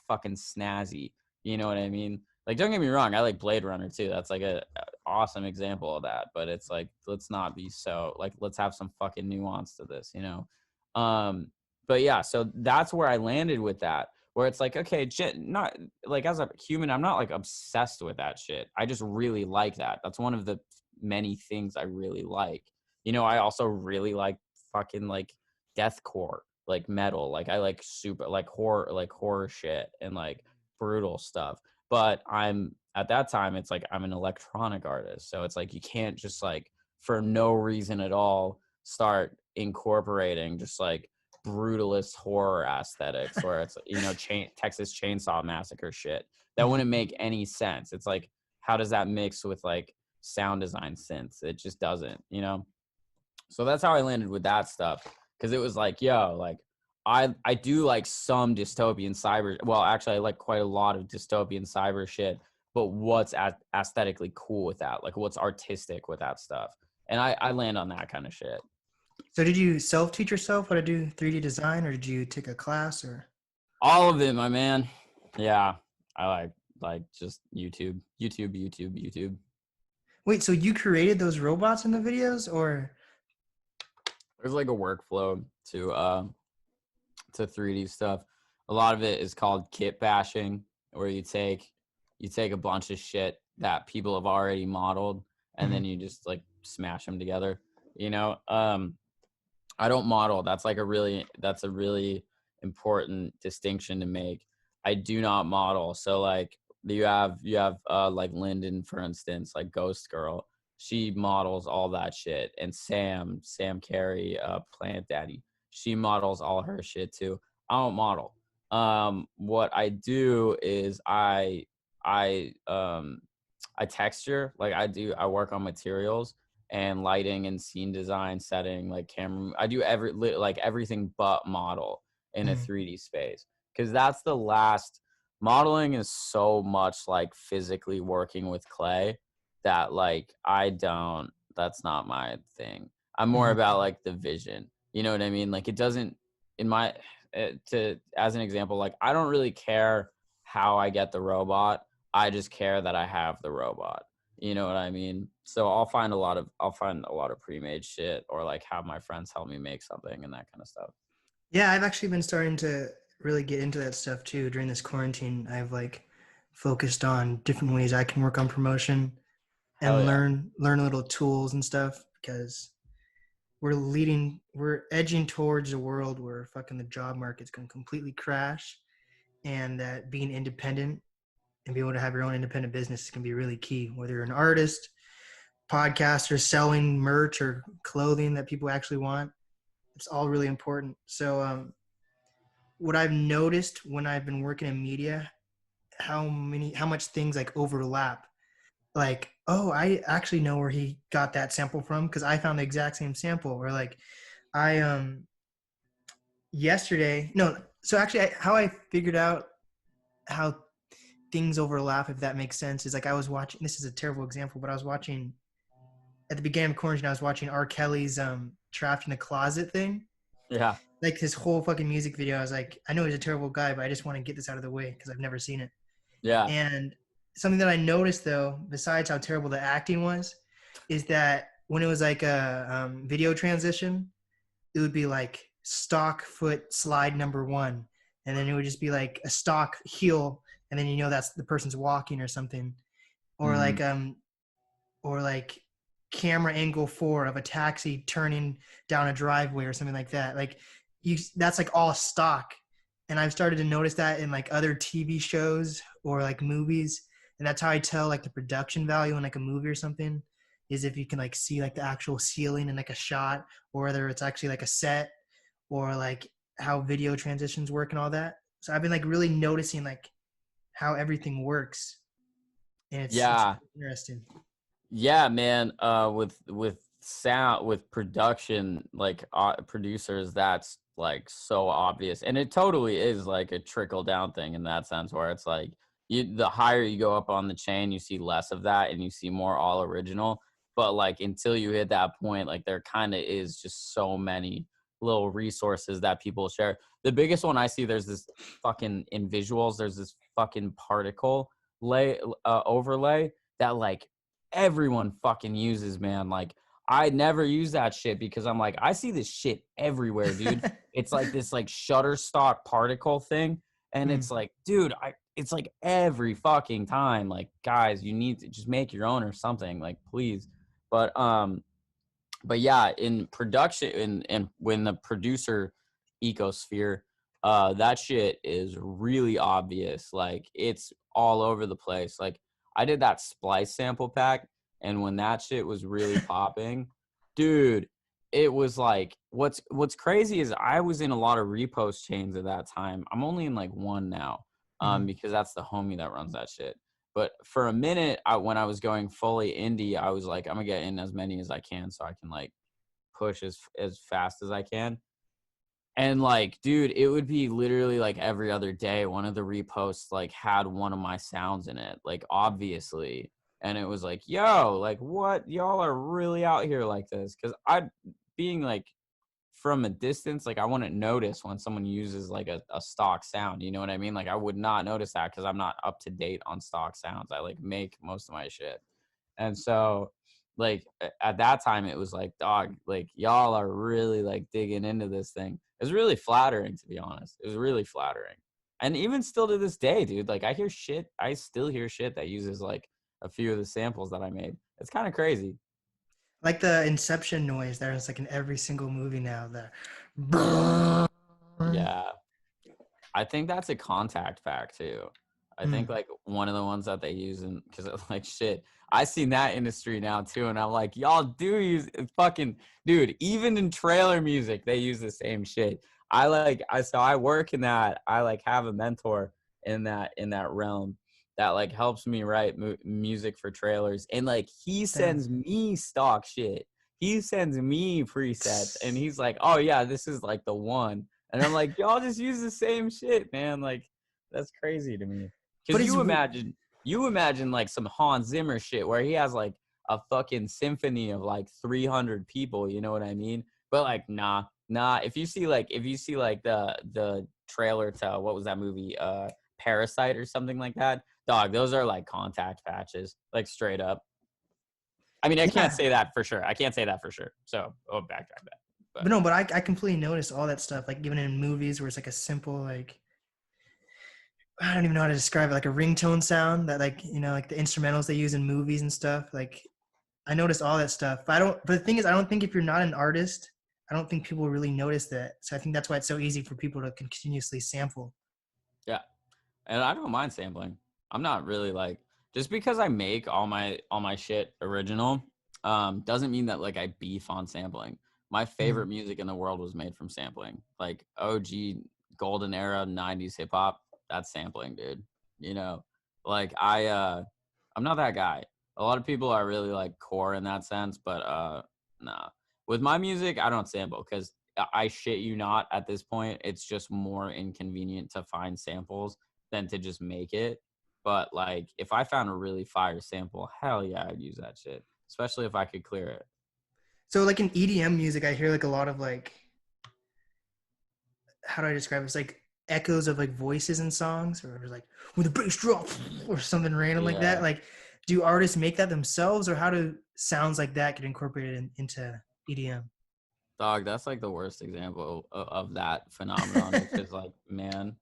fucking snazzy. You know what I mean? Like, don't get me wrong, I like Blade Runner too. That's like a awesome example of that. But it's like, let's not be so like, let's have some fucking nuance to this, you know? Um, but yeah, so that's where I landed with that, where it's like, okay, not like as a human, I'm not like obsessed with that shit. I just really like that. That's one of the many things I really like. You know, I also really like fucking like deathcore, like metal. Like I like super like horror shit and like brutal stuff. But I'm at that time, it's like I'm an electronic artist. So it's like you can't just like for no reason at all start incorporating just like brutalist horror aesthetics where it's, you know, Texas Chainsaw Massacre shit. That Mhm. wouldn't make any sense. It's like, how does that mix with like sound design synths? It just doesn't, you know? So that's how I landed with that stuff. Cause it was like, yo, like I do like some dystopian cyber. Well, actually I like quite a lot of dystopian cyber shit, but what's aesthetically cool with that? Like what's artistic with that stuff? And I land on that kind of shit. So did you self-teach yourself how to do 3D design, or did you take a class, or? All of it, my man. Yeah. I like just YouTube. Wait, so you created those robots in the videos, or? There's like a workflow to 3D stuff. A lot of it is called kit bashing, where you take a bunch of shit that people have already modeled, and Mhm. then you just like smash them together. You know, I don't model. That's a really important distinction to make. I do not model. So like you have like Lyndon, for instance, like Ghost Girl. She models all that shit. And Sam Carey, Plant Daddy, she models all her shit too. I don't model. What I do is I texture. Like I work on materials and lighting and scene design, setting, like camera. I do like everything but model in a Mhm. 3D space, because that's the last. Modeling is so much like physically working with clay that like I don't. That's not my thing. I'm more Mhm. about like the vision. You know what I mean? Like it doesn't in my to as an example, like I don't really care how I get the robot. I just care that I have the robot. You know what I mean? So I'll find a lot of pre-made shit, or like have my friends help me make something and that kind of stuff. Yeah, I've actually been starting to really get into that stuff too during this quarantine. I've like focused on different ways I can work on promotion Hell and yeah. learn little tools and stuff, because we're edging towards a world where fucking the job market's going to completely crash, and that being independent and being able to have your own independent business is going to be really key, whether you're an artist podcasters selling merch or clothing that people actually want. It's all really important. So what I've noticed when I've been working in media, how much things like overlap. Like, oh, I actually know where he got that sample from because I found the exact same sample. Or like, I yesterday, no, so actually, how I figured out how things overlap, if that makes sense, is like I was watching. This is a terrible example, but I was watching at the beginning of quarantine. I was watching R. Kelly's "Trapped in the Closet" thing. Yeah. Like his whole fucking music video. I was like, I know he's a terrible guy, but I just want to get this out of the way because I've never seen it. Yeah. And something that I noticed though, besides how terrible the acting was, is that when it was like a video transition, it would be like stock foot slide number 1, and then it would just be like a stock heel, and then that's the person's walking or something, or Mm-hmm. like camera angle 4 of a taxi turning down a driveway or something like that. Like that's like all stock. And I've started to notice that in like other TV shows or like movies. And that's how I tell like the production value in like a movie or something, is if you can like see like the actual ceiling in like a shot, or whether it's actually like a set, or like how video transitions work and all that. So I've been like really noticing like how everything works. And it's Yeah. interesting. Yeah, man. With sound, with production, like producers, that's like so obvious, and it totally is like a trickle down thing in that sense, where it's like the higher you go up on the chain, you see less of that, and you see more all original. But like until you hit that point, like there kind of is just so many little resources that people share. The biggest one I see, there's this fucking in visuals. There's this fucking particle overlay that like everyone fucking uses, man. Like I never use that shit because I'm like, I see this shit everywhere, dude. It's like this like Shutterstock particle thing. And Hmm. it's like, dude, it's like every fucking time. Like, guys, you need to just make your own or something, like, please. But yeah, in production and when the producer ecosphere, that shit is really obvious. Like it's all over the place. Like I did that splice sample pack, and when that shit was really popping, dude, it was like what's crazy is I was in a lot of repost chains at that time. I'm only in like one now, Hmm. because that's the homie that runs that shit. But for a minute, when I was going fully indie, I was like, I'm gonna get in as many as I can so I can like push as fast as I can. And like, dude, it would be literally like every other day, one of the reposts like had one of my sounds in it, like obviously. And it was like, yo, like what? Y'all are really out here like this. Cause being like from a distance, like I wouldn't notice when someone uses like a stock sound. You know what I mean? Like I would not notice that because I'm not up to date on stock sounds. I like make most of my shit. And so like at that time it was like, dog, like y'all are really like digging into this thing. It was really flattering, to be honest. It was really flattering. And even still to this day, dude, like I still hear shit that uses like a few of the samples that I made. It's kind of crazy. Like the Inception noise there's like in every single movie now. The Yeah. I think that's a contact pack too. I think mm. like one of the ones that they use in because like shit, I seen that industry now too, and I'm like, y'all do use fucking dude. Even in trailer music, they use the same shit. I work in that. I like have a mentor in that realm that like helps me write music for trailers, and like he Damn. sends me stock shit. He sends me presets, and he's like, oh yeah, this is like the one. And I'm like, y'all just use the same shit, man. Like, that's crazy to me. But Cause it's you imagine like some Hans Zimmer shit where he has like a fucking symphony of like 300 people. You know what I mean? But like, nah. If you see like the trailer to what was that movie? Parasite or something like that. Dog, those are like contact patches, like straight up. I mean, I can't yeah. say that for sure. I can't say that for sure. So, backtrack that. But But no, but I completely noticed all that stuff, like even in movies where it's like a simple like I don't even know how to describe it, like a ringtone sound that like like the instrumentals they use in movies and stuff. Like I noticed all that stuff. But the thing is I don't think if you're not an artist, I don't think people really notice that. So I think that's why it's so easy for people to continuously sample. yeah. And I don't mind sampling. I'm not really like just because I make all my shit original. Doesn't mean that like I beef on sampling. My favorite music in the world was made from sampling. Like OG golden era 90s hip hop, that's sampling, dude. You know, like I'm not that guy. A lot of people are really like core in that sense, but nah. With my music, I don't sample because I shit you not, at this point, it's just more inconvenient to find samples than to just make it. But like if I found a really fire sample, hell yeah, I'd use that shit, especially if I could clear it. So like in EDM music, I hear like a lot of like, how do I describe it? It's like echoes of like voices in songs, or like when the bass drop or something random like that. Yeah, Like, do artists make that themselves, or how do sounds like that get incorporated into EDM? dog, that's like the worst example of that phenomenon. It's just like, man,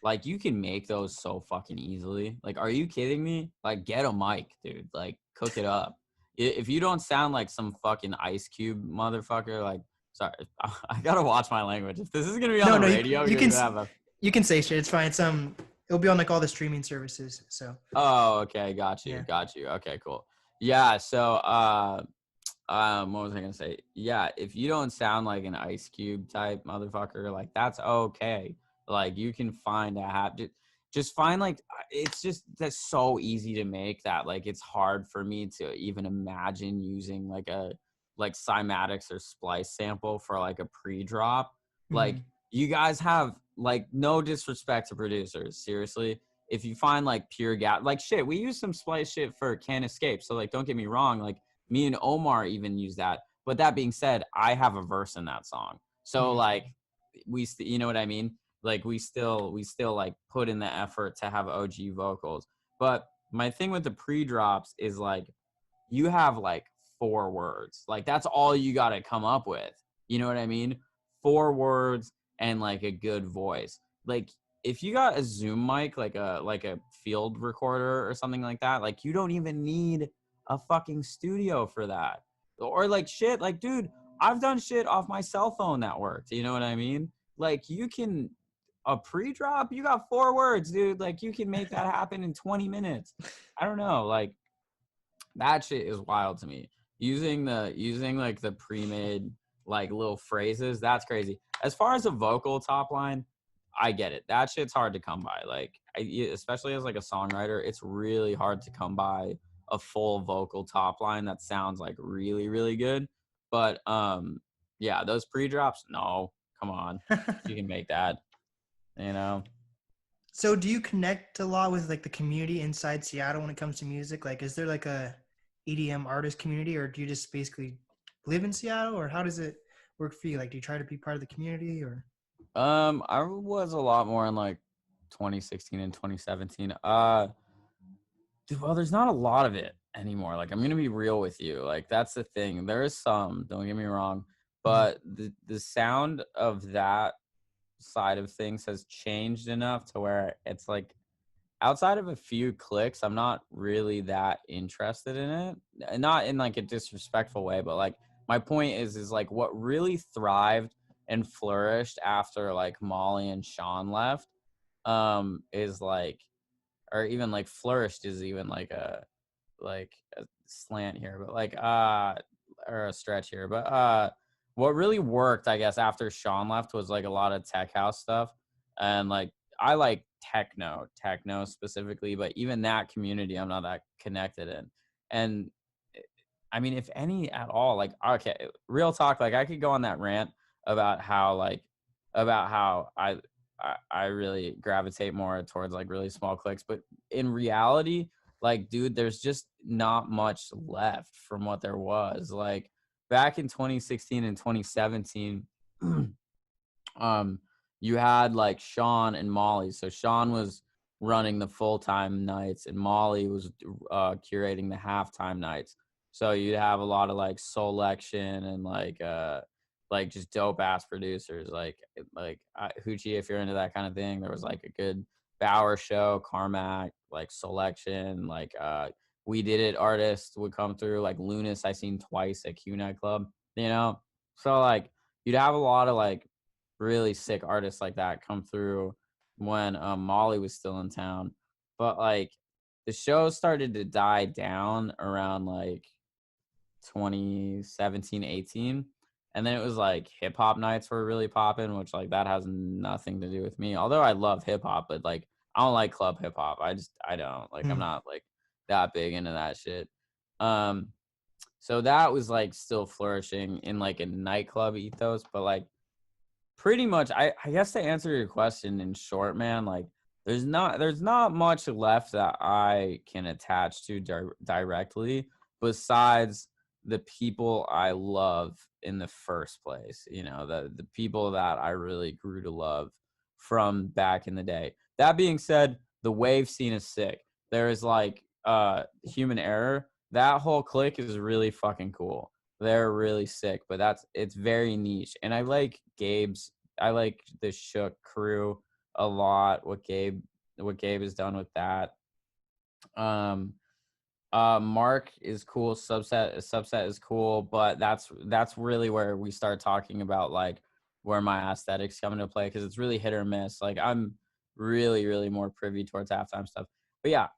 like you can make those so fucking easily. Like, are you kidding me? Like, get a mic, dude. Like, cook it up. If you don't sound like some fucking Ice Cube motherfucker, like, sorry, I gotta watch my language. If this is gonna be on No, the no, radio, you you're can gonna have a. you can say shit. It's fine. It's it'll be on like all the streaming services. So Oh, okay, got you, yeah. got you. Okay, cool. Yeah, so what was I gonna say? Yeah, if you don't sound like an Ice Cube type motherfucker, like that's okay. Like you can find a just find like it's just that's so easy to make that like it's hard for me to even imagine using like a like cymatics or splice sample for like a pre-drop. Like Mhm. you guys have like no disrespect to producers, seriously. If you find like pure gap, like shit, we use some splice shit for Can't Escape. So like, don't get me wrong, like me and Omar even use that. But that being said, I have a verse in that song. So Mhm. like you know what I mean? Like we still like put in the effort to have OG vocals. But my thing with the pre-drops is like you have like 4 words. Like that's all you got to come up with. You know what I mean? 4 words and like a good voice. Like if you got a Zoom mic, like a field recorder or something like that, like you don't even need a fucking studio for that. Or like shit, like dude, I've done shit off my cell phone that worked. You know what I mean? Like you can a pre-drop, you got 4 words, dude. Like you can make that happen in 20 minutes. I don't know, like that shit is wild to me. Using like the pre-made like little phrases, that's crazy. As far as a vocal top line, I get it. That shit's hard to come by. Like especially as like a songwriter, it's really hard to come by a full vocal top line that sounds like really really good. But yeah, those pre-drops, no, come on. You can make that, you know. So do you connect a lot with like the community inside Seattle when it comes to music? Like, is there like a EDM artist community, or do you just basically live in Seattle, or how does it work for you? Like, do you try to be part of the community, or? I was a lot more in like 2016 and 2017. Well, there's not a lot of it anymore. Like I'm gonna be real with you. Like that's the thing. There is some, don't get me wrong, Mhm. but the sound of that side of things has changed enough to where it's like outside of a few clicks, I'm not really that interested in it. Not in like a disrespectful way, but like my point is like what really thrived and flourished after like Molly and Sean left is like or even like flourished is even like a slant here, but like or a stretch here. But what really worked, I guess, after Sean left was like a lot of tech house stuff. And like I like techno specifically, but even that community I'm not that connected in. And I mean, if any at all, like okay, real talk, like I could go on that rant about how like about how I really gravitate more towards like really small clicks, but in reality, like dude, there's just not much left from what there was. Like back in 2016 and 2017, um you had like Sean and Molly. So Sean was running the full-time nights and Molly was curating the halftime nights. So you'd have a lot of like selection and like just dope ass producers like Hoochie, if you're into that kind of thing. There was like a good Bauer show, Carmack, like selection, like We Did It artists would come through, like Lunas I seen twice at Q nightclub, you know. So like you'd have a lot of like really sick artists like that come through when Molly was still in town. But like the show started to die down around like 2017, 18. And then it was like hip hop nights were really popping, which like that has nothing to do with me. Although I love hip hop, but like I don't like club hip hop. I don't like, I'm Mm. not like that big into that shit. Um, so that was like still flourishing in like a nightclub ethos, but like pretty much I guess to answer your question in short, man, like there's not much left that I can attach to directly besides the people I love in the first place, you know, the people that I really grew to love from back in the day. That being said, the wave scene is sick. There is like human error. That whole clique is really fucking cool. They're really sick, but it's very niche. And I like the Shook crew a lot. What Gabe has done with that. Um Mark is cool. Subset is cool, but that's really where we start talking about like where my aesthetics come into play, because it's really hit or miss. Like I'm really more privy towards halftime stuff. But yeah,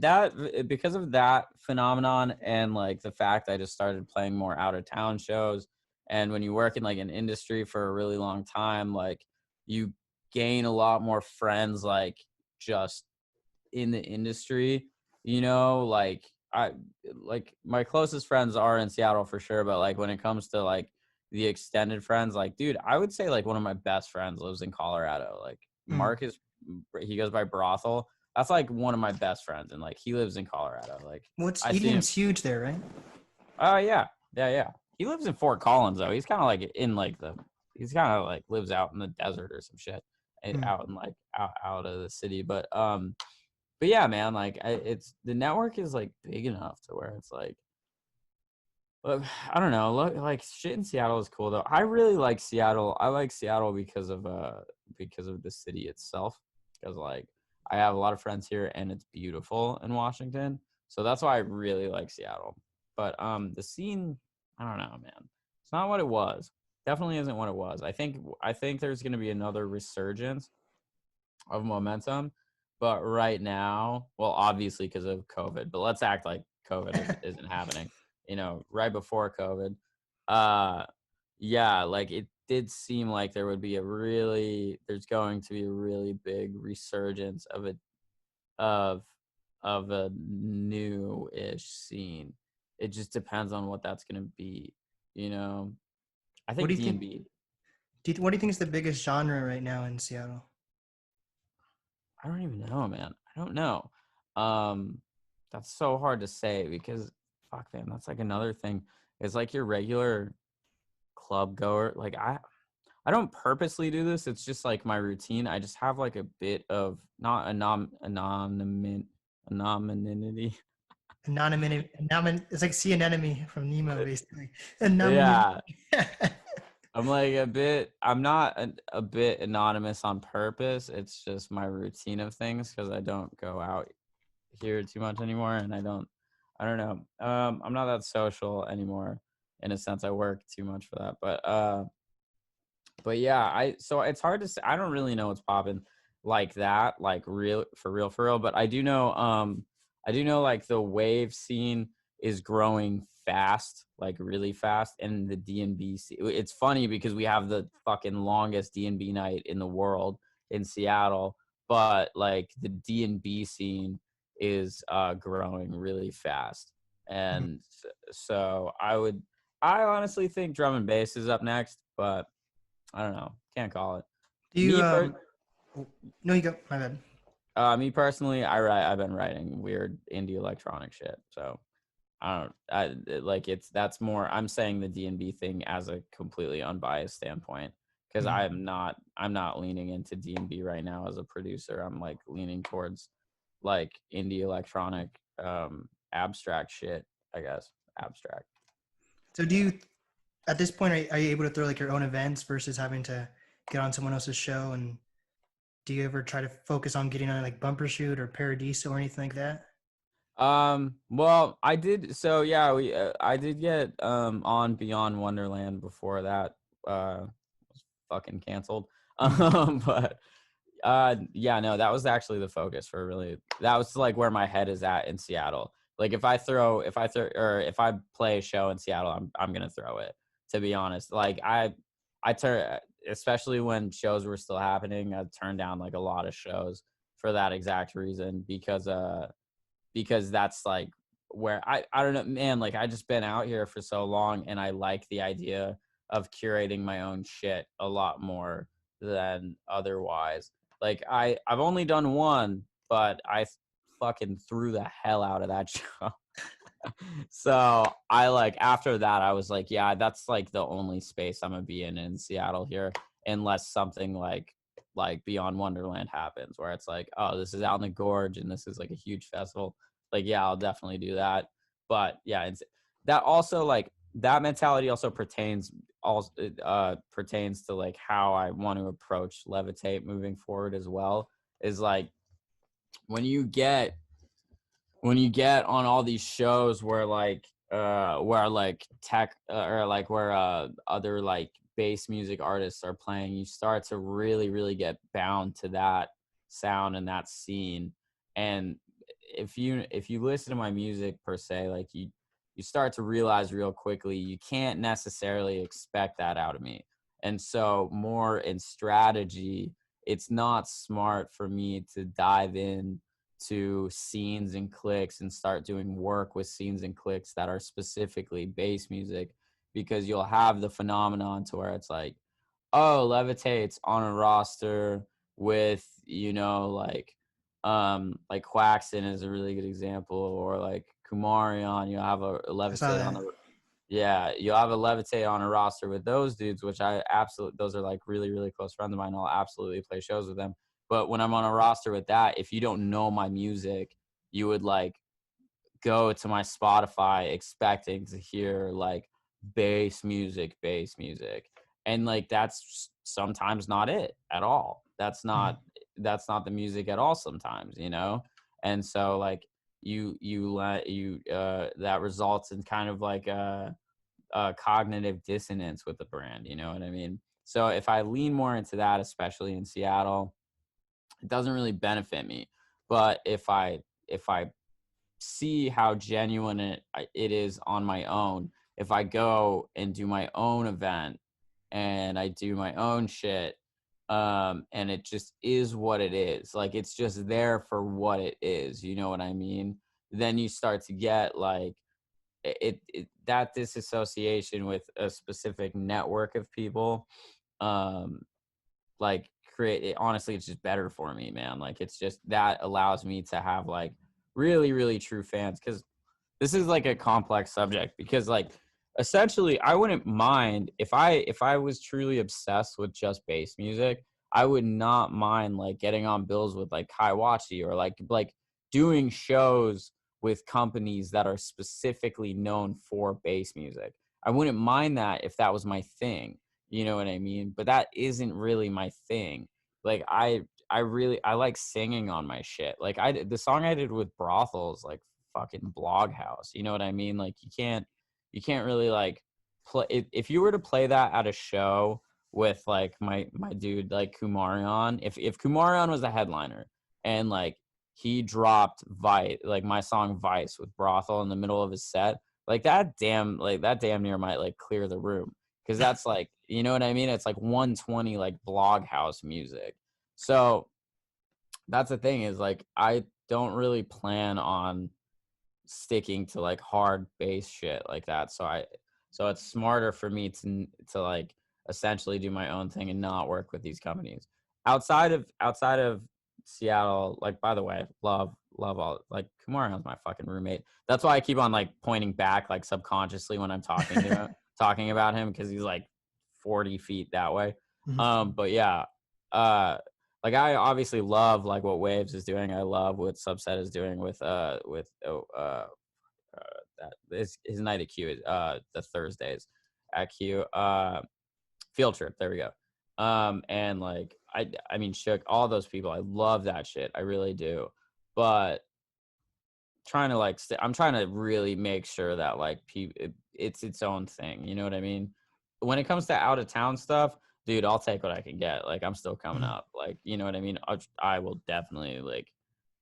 that because of that phenomenon and like the fact I just started playing more out of town shows, and when you work in like an industry for a really long time, like you gain a lot more friends like just in the industry, you know, I like my closest friends are in Seattle for sure, but like when it comes to like the extended friends, like dude, I would say like one of my best friends lives in Colorado. Like Mm. Mark is he goes by Brothel. That's like one of my best friends, and like he lives in Colorado. Like What's I see him. EDM's huge there, right? Oh yeah. He lives in Fort Collins though. He's kind of like in like he's kind of like lives out in the desert or some shit, Mm. out in like out of the city. But yeah, man, like it's the network is like big enough to where it's like, look, I don't know, look, like shit in Seattle is cool though. I really like Seattle. I like Seattle because of the city itself. Because like I have a lot of friends here and it's beautiful in Washington, so that's why I really like Seattle. But the scene, I don't know, man. It's not what it was. Definitely isn't what it was. I think there's gonna be another resurgence of momentum. But right now, well, obviously because of COVID, but let's act like isn't happening. You know, right before COVID, uh, yeah, like it did seem like there's going to be a really big resurgence of of a new-ish scene. It just depends on what that's going to be. You know, I What do think you D and think? B. What do you think is the biggest genre right now in Seattle? I don't even know, man. I don't know. Um, that's so hard to say because fuck, man, that's like another thing. It's like your regular club goer. Like I don't purposely do this. It's just like my routine. I just have like a bit of not anonymity. It's like see an enemy from Nemo, basically. Anonymity. Yeah, I'm not a bit anonymous on purpose. It's just my routine of things because I don't go out here too much anymore, and I don't know. I'm not that social anymore in a sense. I work too much for that. But yeah, I so it's hard to say. I don't really know what's popping like that, like for real. But I do know like the wave scene is growing fast, like really fast, and the D&B it's funny because we have the fucking longest D&B night in the world in Seattle, but like the D&B scene is growing really fast. Mhm. And so I honestly think drum and bass is up next, but I don't know. Can't call it. Do you Me per oh, no, you go. My bad. Me personally, I've been writing weird indie electronic shit. So that's more, I'm saying the D&B thing as a completely unbiased standpoint, because Mhm. I'm not leaning into D&B right now as a producer. I'm like leaning towards like indie electronic abstract shit, I guess. Abstract. So do Yeah. you at this point are you able to throw like your own events versus having to get on someone else's show? And do you ever try to focus on getting on like Bumper Shoot or Paradiso or anything like that? Well, I did. So yeah, I did get on Beyond Wonderland before that was fucking canceled. Mm. But yeah, no, that was actually the focus for really. That was like where my head is at in Seattle. Like if I play a show in Seattle, I'm gonna throw it. To be honest, like I turn, especially when shows were still happening, I turned down like a lot of shows for that exact reason, because that's like where I don't know, man, like I just been out here for so long, and I like the idea of curating my own shit a lot more than otherwise. Like I've only done one, but I fucking threw the hell out of that show. So I like, after that I was like, yeah, that's like the only space I'm gonna be in Seattle here, unless something like Beyond Wonderland happens, where it's like, oh, this is out in the gorge and this is like a huge festival. Like, yeah, I'll definitely do that. But yeah, it's that also, like, that mentality also pertains to like how I want to approach LEViTATE moving forward as well. Is like, when you get on all these shows where like tech, or like where other like bass music artists are playing, you start to really get bound to that sound and that scene. And if you listen to my music per se, like you start to realize real quickly you can't necessarily expect that out of me. And so, more in strategy, it's not smart for me to dive in to scenes and clicks and start doing work with scenes and clicks that are specifically bass music, because you'll have the phenomenon to where it's like, oh, LEViTATE's on a roster with, like Quaxton is a really good example, or like Kumarion. You'll have a I saw LEViTATE on that. the Yeah, you'll have a LEViTATE on a roster with those dudes, which I absolutely, those are like really close friends of mine. I'll absolutely play shows with them. But when I'm on a roster with that, if you don't know my music, you would like go to my Spotify expecting to hear like bass music. And like that's sometimes not it at all. Mhm. That's not the music at all sometimes, you know? And so like you let you that results in kind of like a cognitive dissonance with the brand, you know what I mean? So if I lean more into that, especially in Seattle, it doesn't really benefit me. But if I see how genuine it is on my own, if I go and do my own event and I do my own shit, and it just is what it is, like it's just there for what it is, you know what I mean? Then you start to get like that disassociation with a specific network of people, um like create it. Honestly, it's just better for me, man. Like it's just that allows me to have like really true fans, because this is like a complex subject, because like essentially I wouldn't mind if I was truly obsessed with just bass music. I would not mind like getting on bills with like Kaiwachi, or like doing shows with companies that are specifically known for bass music. I wouldn't mind that if that was my thing, you know what I mean? But that isn't really my thing. Like I like singing on my shit. Like the song I did with Brothels, like fucking blog house, you know what I mean? Like you can't really like play if you were to play that at a show with like my dude like Kumarion. If Kumarion was a headliner and like he dropped Vice, like my song Vice with Brothel in the middle of his set, like that damn near might like clear the room, because that's like, you know what I mean? It's like 120 like blog house music. So that's the thing, is like I don't really plan on sticking to like hard bass shit like that. So it's smarter for me to like essentially do my own thing and not work with these companies outside of Seattle. Like, by the way, love all, like Kumarion's my fucking roommate. That's why I keep on like pointing back like subconsciously when I'm talking about him, because he's like 40 feet that way. Mhm. But yeah, uh like I obviously love like what Waves is doing. I love what Subset is doing that his night at Q is the Thursdays at Q. Field Trip, there we go. And like I mean Shook, all those people, I love that shit. I really do. But trying to like I'm trying to really make sure that like it's its own thing. You know what I mean? When it comes to out of town stuff, dude, I'll take what I can get. Like I'm still coming Mhm. up. Like, you know what I mean? I will definitely like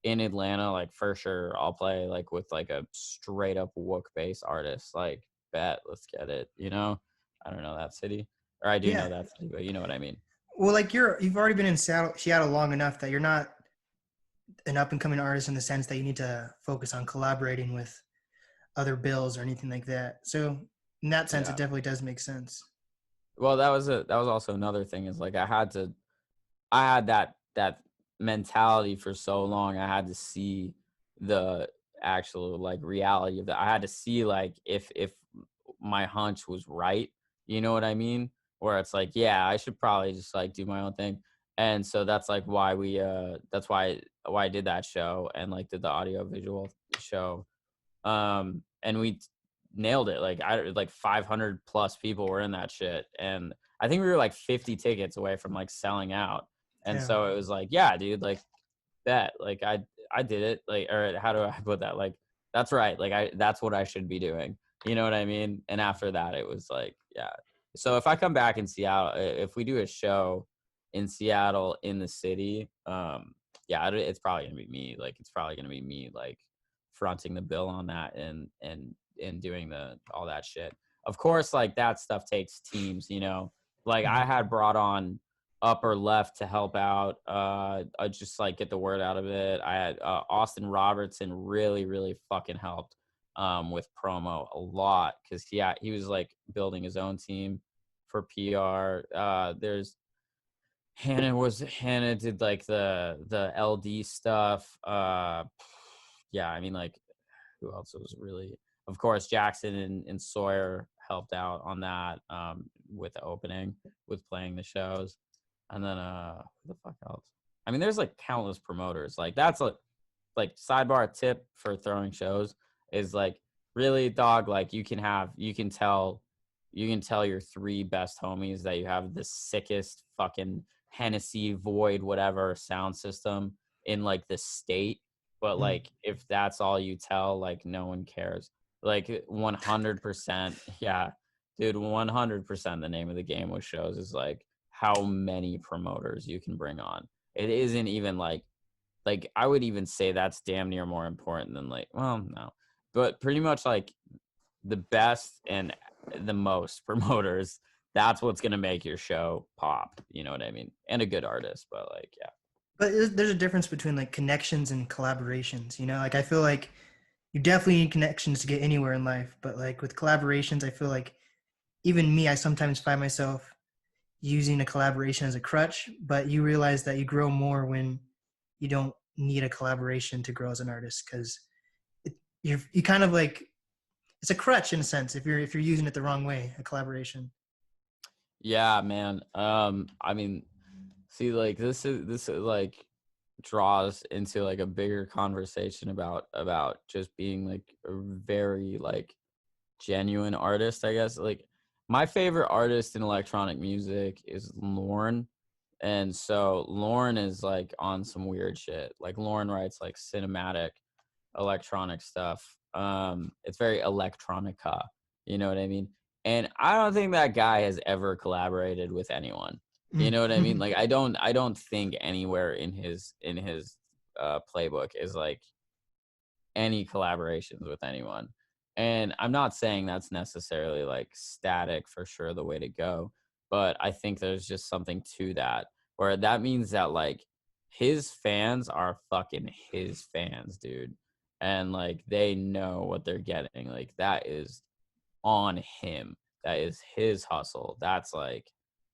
in Atlanta, like for sure I'll play like with like a straight up wook bass artist. Like bet, let's get it. You know, I don't know that city, or I do Yeah. know that city, but you know what I mean. Well, like you've already been in Seattle long enough that you're not an up and coming artist in the sense that you need to focus on collaborating with other bills or anything like that. So in that sense, it Yeah. definitely does make sense. Well, that was also another thing is like I had that mentality for so long. I had to see the actual like reality of that. I had to see like if my hunch was right. You know what I mean? Where it's like, yeah, I should probably just like do my own thing. And so that's like why that's why I did that show and like did the audio visual show. And we nailed it. Like I like 500 plus people were in that shit, and I think we were like 50 tickets away from like selling out. And Damn. so it was like, yeah, dude, like bet, like I did it. Like, or how do I put that? Like that's right. Like that's what I should be doing. You know what I mean? And after that, it was like, yeah. So if I come back in Seattle, if we do a show in Seattle in the city, yeah, it's probably gonna be me. Like it's probably gonna be me, like fronting the bill on that and doing the all that shit. Of course, like that stuff takes teams, you know. Like I Mhm. had brought on upper left to help out, just like get the word out of it. I had Austin Robertson really fucking helped with promo a lot because he was like building his own team for PR. There's Hannah did like the LD stuff. Yeah, I mean like who else was really, of course, Jackson and Sawyer helped out on that with the opening, with playing the shows. And then who the fuck else? I mean, there's like countless promoters. Like that's like sidebar tip for throwing shows is like really dog, like you can tell your three best homies that you have the sickest fucking Hennessy Void whatever sound system in like the state. But Mhm. like if that's all you tell, like no one cares. Like 100%, yeah, dude, 100% the name of the game with shows is like how many promoters you can bring on. It isn't even like I would even say that's damn near more important than like, well, no, but pretty much like the best and the most promoters. That's what's gonna make your show pop. You know what I mean? And a good artist, but like, yeah, But there's a difference between like connections and collaborations. You know, like I feel like you definitely need connections to get anywhere in life, but like with collaborations, I feel like even me, I sometimes find myself using a collaboration as a crutch, but you realize that you grow more when you don't need a collaboration to grow as an artist because you kind of like it's a crutch in a sense if you're using it the wrong way, a collaboration. yeah, man. I mean, see, like this is like draws into like a bigger conversation about just being like a very like genuine artist, I guess. Like my favorite artist in electronic music is Lorne. And so Lorne is like on some weird shit. Like Lorne writes like cinematic electronic stuff. It's very electronica, you know what I mean? And I don't think that guy has ever collaborated with anyone. You know what I mean? Mm. Like I don't think anywhere in his playbook is like any collaborations with anyone. And I'm not saying that's necessarily like static for sure the way to go, but I think there's just something to that where that means that like his fans are fucking his fans, dude. And like they know what they're getting. Like that is on him. That is his hustle. That's like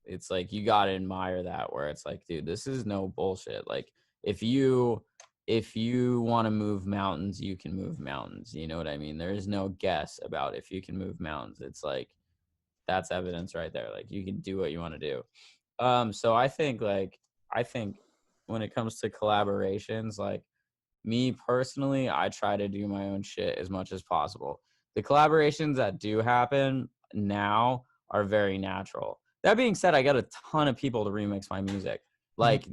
it's like you got to admire that where it's like, dude, this is no bullshit. Like if you want to move mountains, you can move mountains. You know what I mean? There is no guess about if you can move mountains. It's like that's evidence right there. Like you can do what you want to do. So I think when it comes to collaborations, like me personally, I try to do my own shit as much as possible. The collaborations that do happen now are very natural. That being said, I got a ton of people to remix my music. Like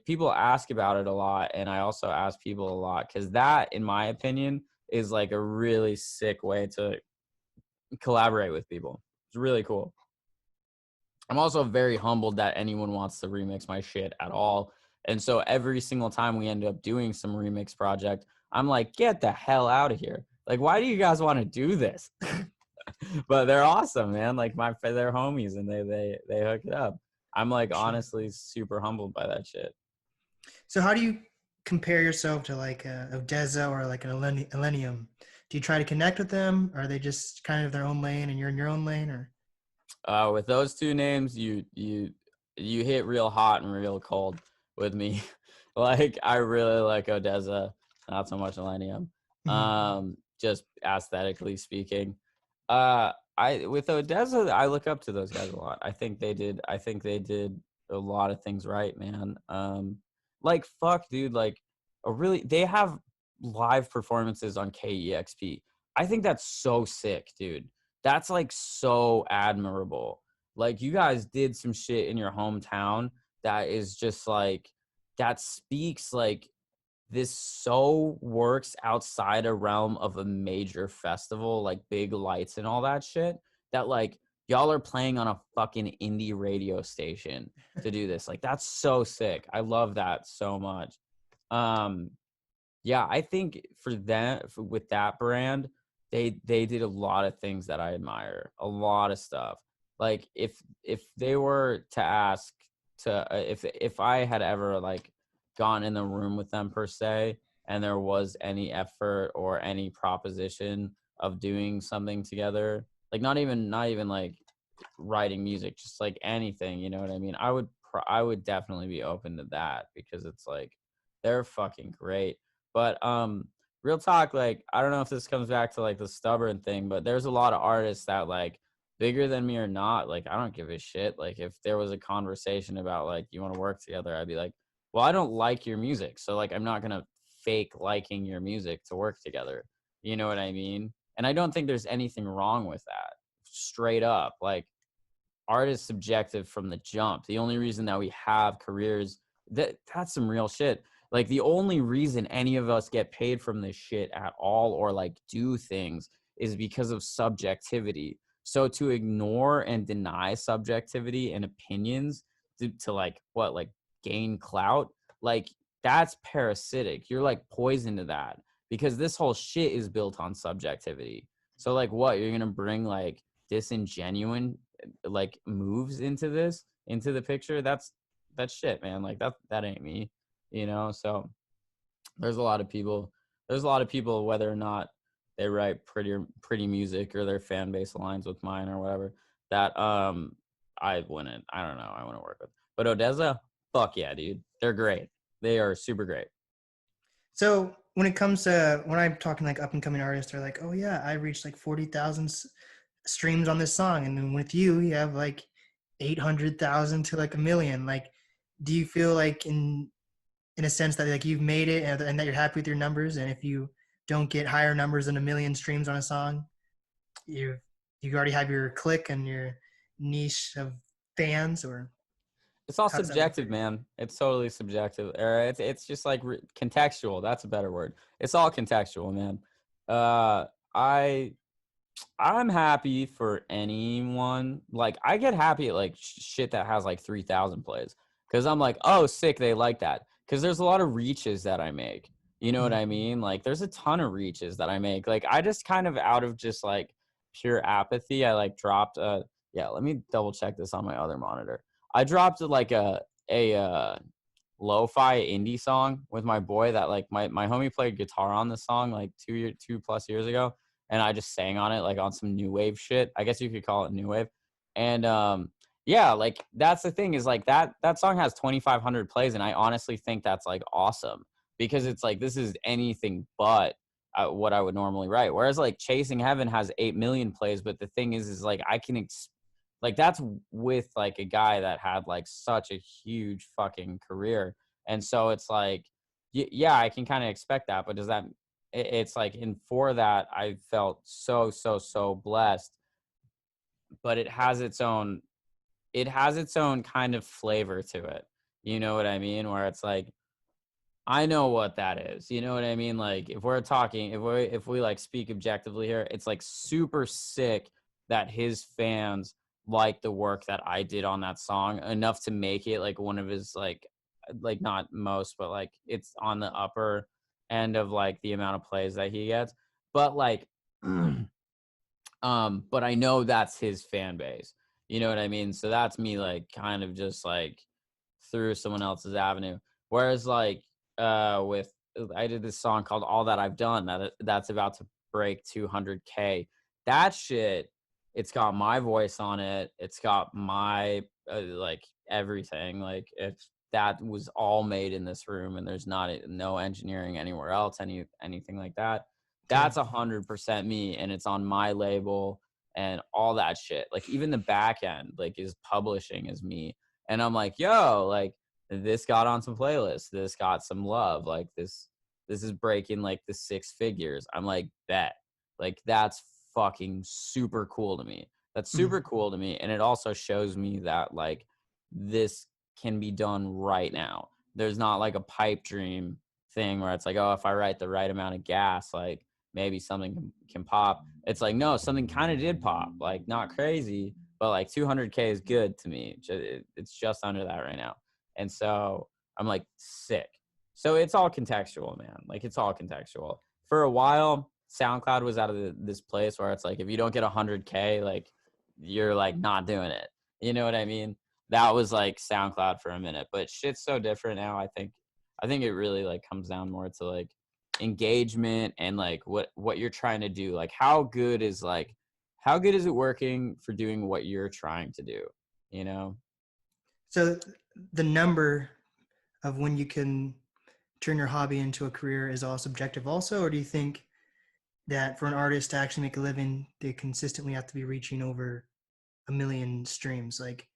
people ask about it a lot, and I also ask people a lot because that, in my opinion, is like a really sick way to collaborate with people. It's really cool. I'm also very humbled that anyone wants to remix my shit at all And so every single time we end up doing some remix project, I'm like, get the hell out of here. Like, why do you guys want to do this? But they're awesome, man. Like they're homies and they hook it up. I'm like honestly super humbled by that shit. So how do you compare yourself to like Odessa or like an Elenium? Do you try to connect with them? Or are they just kind of their own lane and you're in your own lane? Or With those two names, you hit real hot and real cold with me. Like I really like Odessa, not so much Millennium. Just aesthetically speaking. I with Odessa, I look up to those guys a lot. I think they did a lot of things right, man. Like fuck, dude, like they have live performances on KEXP. I think that's so sick, dude. That's like so admirable. Like you guys did some shit in your hometown that is just like that speaks like this so works outside a realm of a major festival, like big lights and all that shit, that like y'all are playing on a fucking indie radio station to do this. Like that's so sick. I love that so much. Yeah, I think with that brand, they did a lot of things that I admire, a lot of stuff. Like if they were to ask to if I had ever like gone in the room with them per se, and there was any effort or any proposition of doing something together, like not even like writing music, just like anything, you know what I mean? I would definitely be open to that because it's like they're fucking great. But real talk, like I don't know if this comes back to like the stubborn thing, but there's a lot of artists that like bigger than me or not, like I don't give a shit. Like if there was a conversation about like you want to work together, I'd be like, well, I don't like your music, so like I'm not gonna fake liking your music to work together. You know what I mean? And I don't think there's anything wrong with that. Straight up, like art is subjective from the jump. The only reason that we have careers, that's some real shit. Like the only reason any of us get paid from this shit at all or like do things is because of subjectivity. So to ignore and deny subjectivity and opinions to like what, like gain clout, like that's parasitic. You're like poison to that because this whole shit is built on subjectivity. So like what, you're going to bring like disingenuine like moves into the picture? That's shit, man. Like that ain't me, you know. So there's a lot of people whether or not they write pretty music or their fan base aligns with mine or whatever, that I wouldn't work with. But Odessa, fuck yeah, dude, they're great. They are super great. so when it comes to when I'm talking like up and coming artists, they're like, oh yeah, I reached like 40,000 streams on this song, and then with you have like 800,000 to like a million. Like, do you feel like in a sense that like you've made it and that you're happy with your numbers, and if you don't get higher numbers than a million streams on a song, you already have your clique and your niche of fans? Or It's all how does that work for subjective, you? man. It's totally subjective. Or it's just like contextual. That's a better word. It's all contextual, man. Uh, I I'm happy for anyone. Like I get happy at like shit that has like 3,000 plays because I'm like, oh, sick, they like that. Because there's a lot of reaches that I make. You know what I mean? Like there's a ton of reaches that I make. Like I just kind of out of just like pure apathy, I like dropped a yeah. Let me double check this on my other monitor. I dropped like a lo-fi indie song with my boy that like my homie played guitar on the song like 2+ years ago, and I just sang on it like on some new wave shit. I guess you could call it new wave. And yeah, like that's the thing is like that song has 2,500 plays, and I honestly think that's like awesome because it's like this is anything but what I would normally write. Whereas like Chasing Heaven has 8 million plays, but the thing is like I can like that's with like a guy that had like such a huge fucking career. And so it's like yeah, I can kind of expect that, but does that it's like, and for that I felt so blessed. But it has its own kind of flavor to it, you know what I mean, where it's like I know what that is. You know what I mean? Like if we're talking, if we like speak objectively here, it's like super sick that his fans like the work that I did on that song enough to make it like one of his like like not most, but like it's on the upper end of like the amount of plays that he gets. But like, but I know that's his fan base. You know what I mean? So that's me like kind of just like through someone else's avenue. Whereas like with I did this song called All That I've Done that's about to break 200K. That shit, it's got my voice on it. It's got my like everything. Like if that was all made in this room and there's no engineering anywhere else, anything like that. Okay. That's 100% me, and it's on my label and all that shit. Like even the back end, like is publishing is me, and I'm like, yo, like this got on some playlists, this got some love, like this is breaking like the 6 figures. I'm like, bet, like that's fucking super cool to me. That's Mhm. super cool to me, and it also shows me that like this can be done right now. There's not like a pipe dream thing where it's like, oh, if I write the right amount of gas, like maybe something can pop. It's like, no, something kind of did pop, like not crazy, but like 200K is good to me. It's just under that right now. And so I'm like, sick. So it's all contextual, man. Like it's all contextual. For a while, SoundCloud was out of this place where it's like, if you don't get 100K, like you're like not doing it. You know what I mean? That was like SoundCloud for a minute, but shit's so different now. I think it really like comes down more to like engagement and like what you're trying to do. Like how good is it working for doing what you're trying to do, you know? So the number of when you can turn your hobby into a career is all subjective also, or do you think that for an artist to actually make a living, they consistently have to be reaching over 1 million streams? Like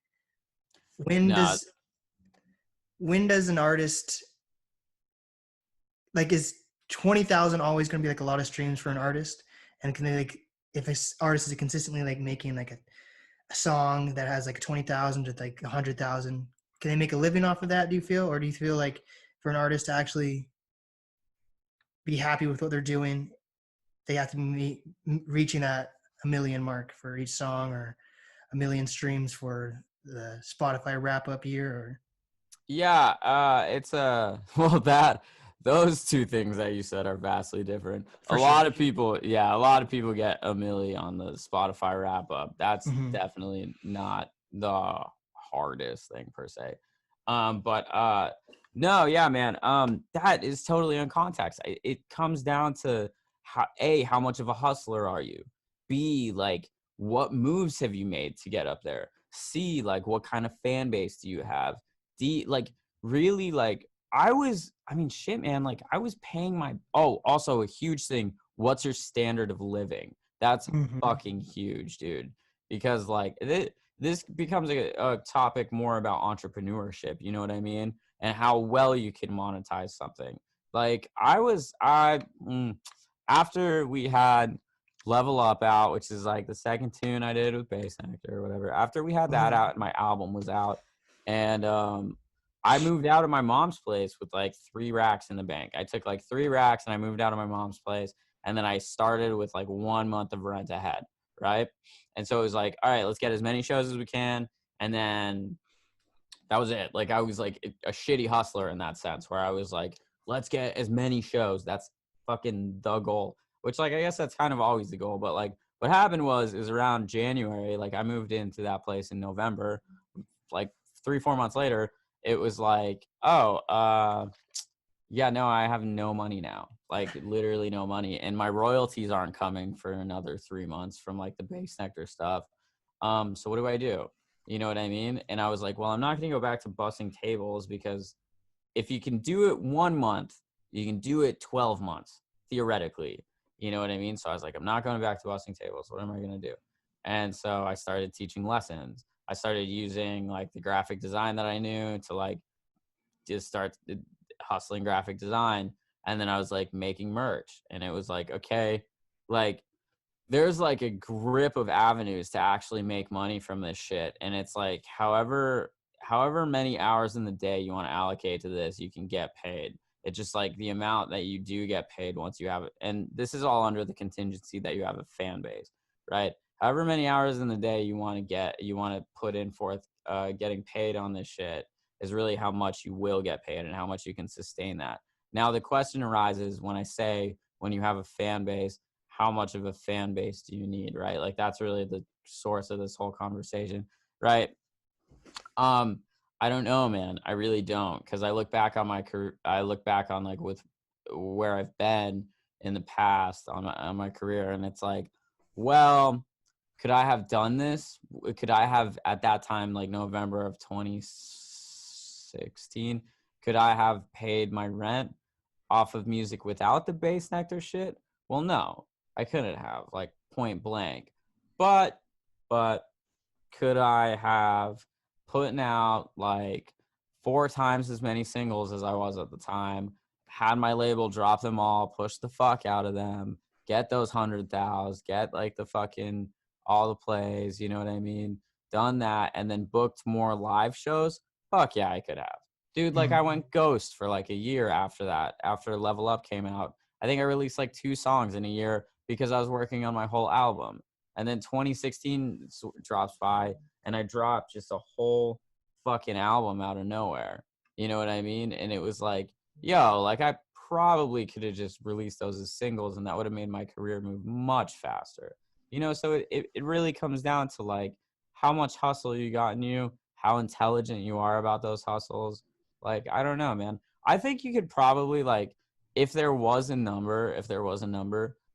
when No, does when does an artist, like, is 20,000 always going to be like a lot of streams for an artist? And can they, like, if an artist is consistently like making like a song that has like 20,000 to like 100,000, can they make a living off of that, do you feel? Or do you feel like for an artist to actually be happy with what they're doing, they have to be reaching that 1 million mark for each song, or 1 million streams for the Spotify wrap up year? Or yeah, it's well, that those two things that you said are vastly different. for sure. A lot of people get a milli on the Spotify wrap up. That's Mm-hmm. definitely not the hardest thing per se. But no, yeah, man. That is totally on context. It comes down to how much of a hustler are you? B, like what moves have you made to get up there? C, like what kind of fan base do you have? Like really, like I mean shit, man, like I was paying also a huge thing, what's your standard of living? That's Mm-hmm. fucking huge, dude, because like this becomes a topic more about entrepreneurship, you know what I mean, and how well you can monetize something. Like after we had Level Up out, which is like the second tune I did with Bassnectar or whatever, after we had that Mm-hmm. out and my album was out, and I moved out of my mom's place with like 3 racks in the bank. I took like 3 racks and I moved out of my mom's place, and then I started with like 1 month of rent ahead, right? And so it was like, all right, let's get as many shows as we can, and then that was it. Like I was like a shitty hustler in that sense, where I was like, let's get as many shows. That's fucking the goal. Which like I guess that's kind of always the goal. But like what happened is around January, like I moved into that place in November. Like 3-4 months later, it was like, oh, yeah, no, I have no money now. Like literally no money. And my royalties aren't coming for another 3 months from like the Bassnectar stuff. So what do I do? You know what I mean? And I was like, well, I'm not going to go back to bussing tables, because if you can do it 1 month, you can do it 12 months, theoretically. You know what I mean? So I was like, I'm not going back to bussing tables. What am I going to do? And so I started teaching lessons. I started using like the graphic design that I knew to like just start hustling graphic design. And then I was like making merch. And it was like, okay, like there's like a grip of avenues to actually make money from this shit, and it's like however many hours in the day you want to allocate to this, you can get paid. It's just like the amount that you do get paid once you have it, and this is all under the contingency that you have a fan base, right? However many hours in the day you want to put in forth getting paid on this shit, is really how much you will get paid and how much you can sustain that. Now, the question arises when I say, when you have a fan base, how much of a fan base do you need, right? Like, that's really the source of this whole conversation, right? I don't know, man. I really don't, because I look back on my career. I look back on like with where I've been in the past on my career, and it's like, well, could I have done this? Could I have at that time, like November of 2016, could I have paid my rent off of music without the Bassnectar shit? Well, no, I couldn't have, like, point blank. But could I have putting out like 4 times as many singles as I was at the time, had my label drop them all, push the fuck out of them, get those 100,000, get like the fucking all the plays, you know what I mean? Done that and then booked more live shows? Fuck yeah, I could have. Dude, like I went ghost for like a year after that, after Level Up came out. I think I released like 2 songs in a year because I was working on my whole album. And then 2016 drops by and I dropped just a whole fucking album out of nowhere. You know what I mean? And it was like, yo, like I probably could have just released those as singles and that would have made my career move much faster. You know, so it really comes down to like how much hustle you got in you, how intelligent you are about those hustles. Like, I don't know, man. I think you could probably like, if there was a number,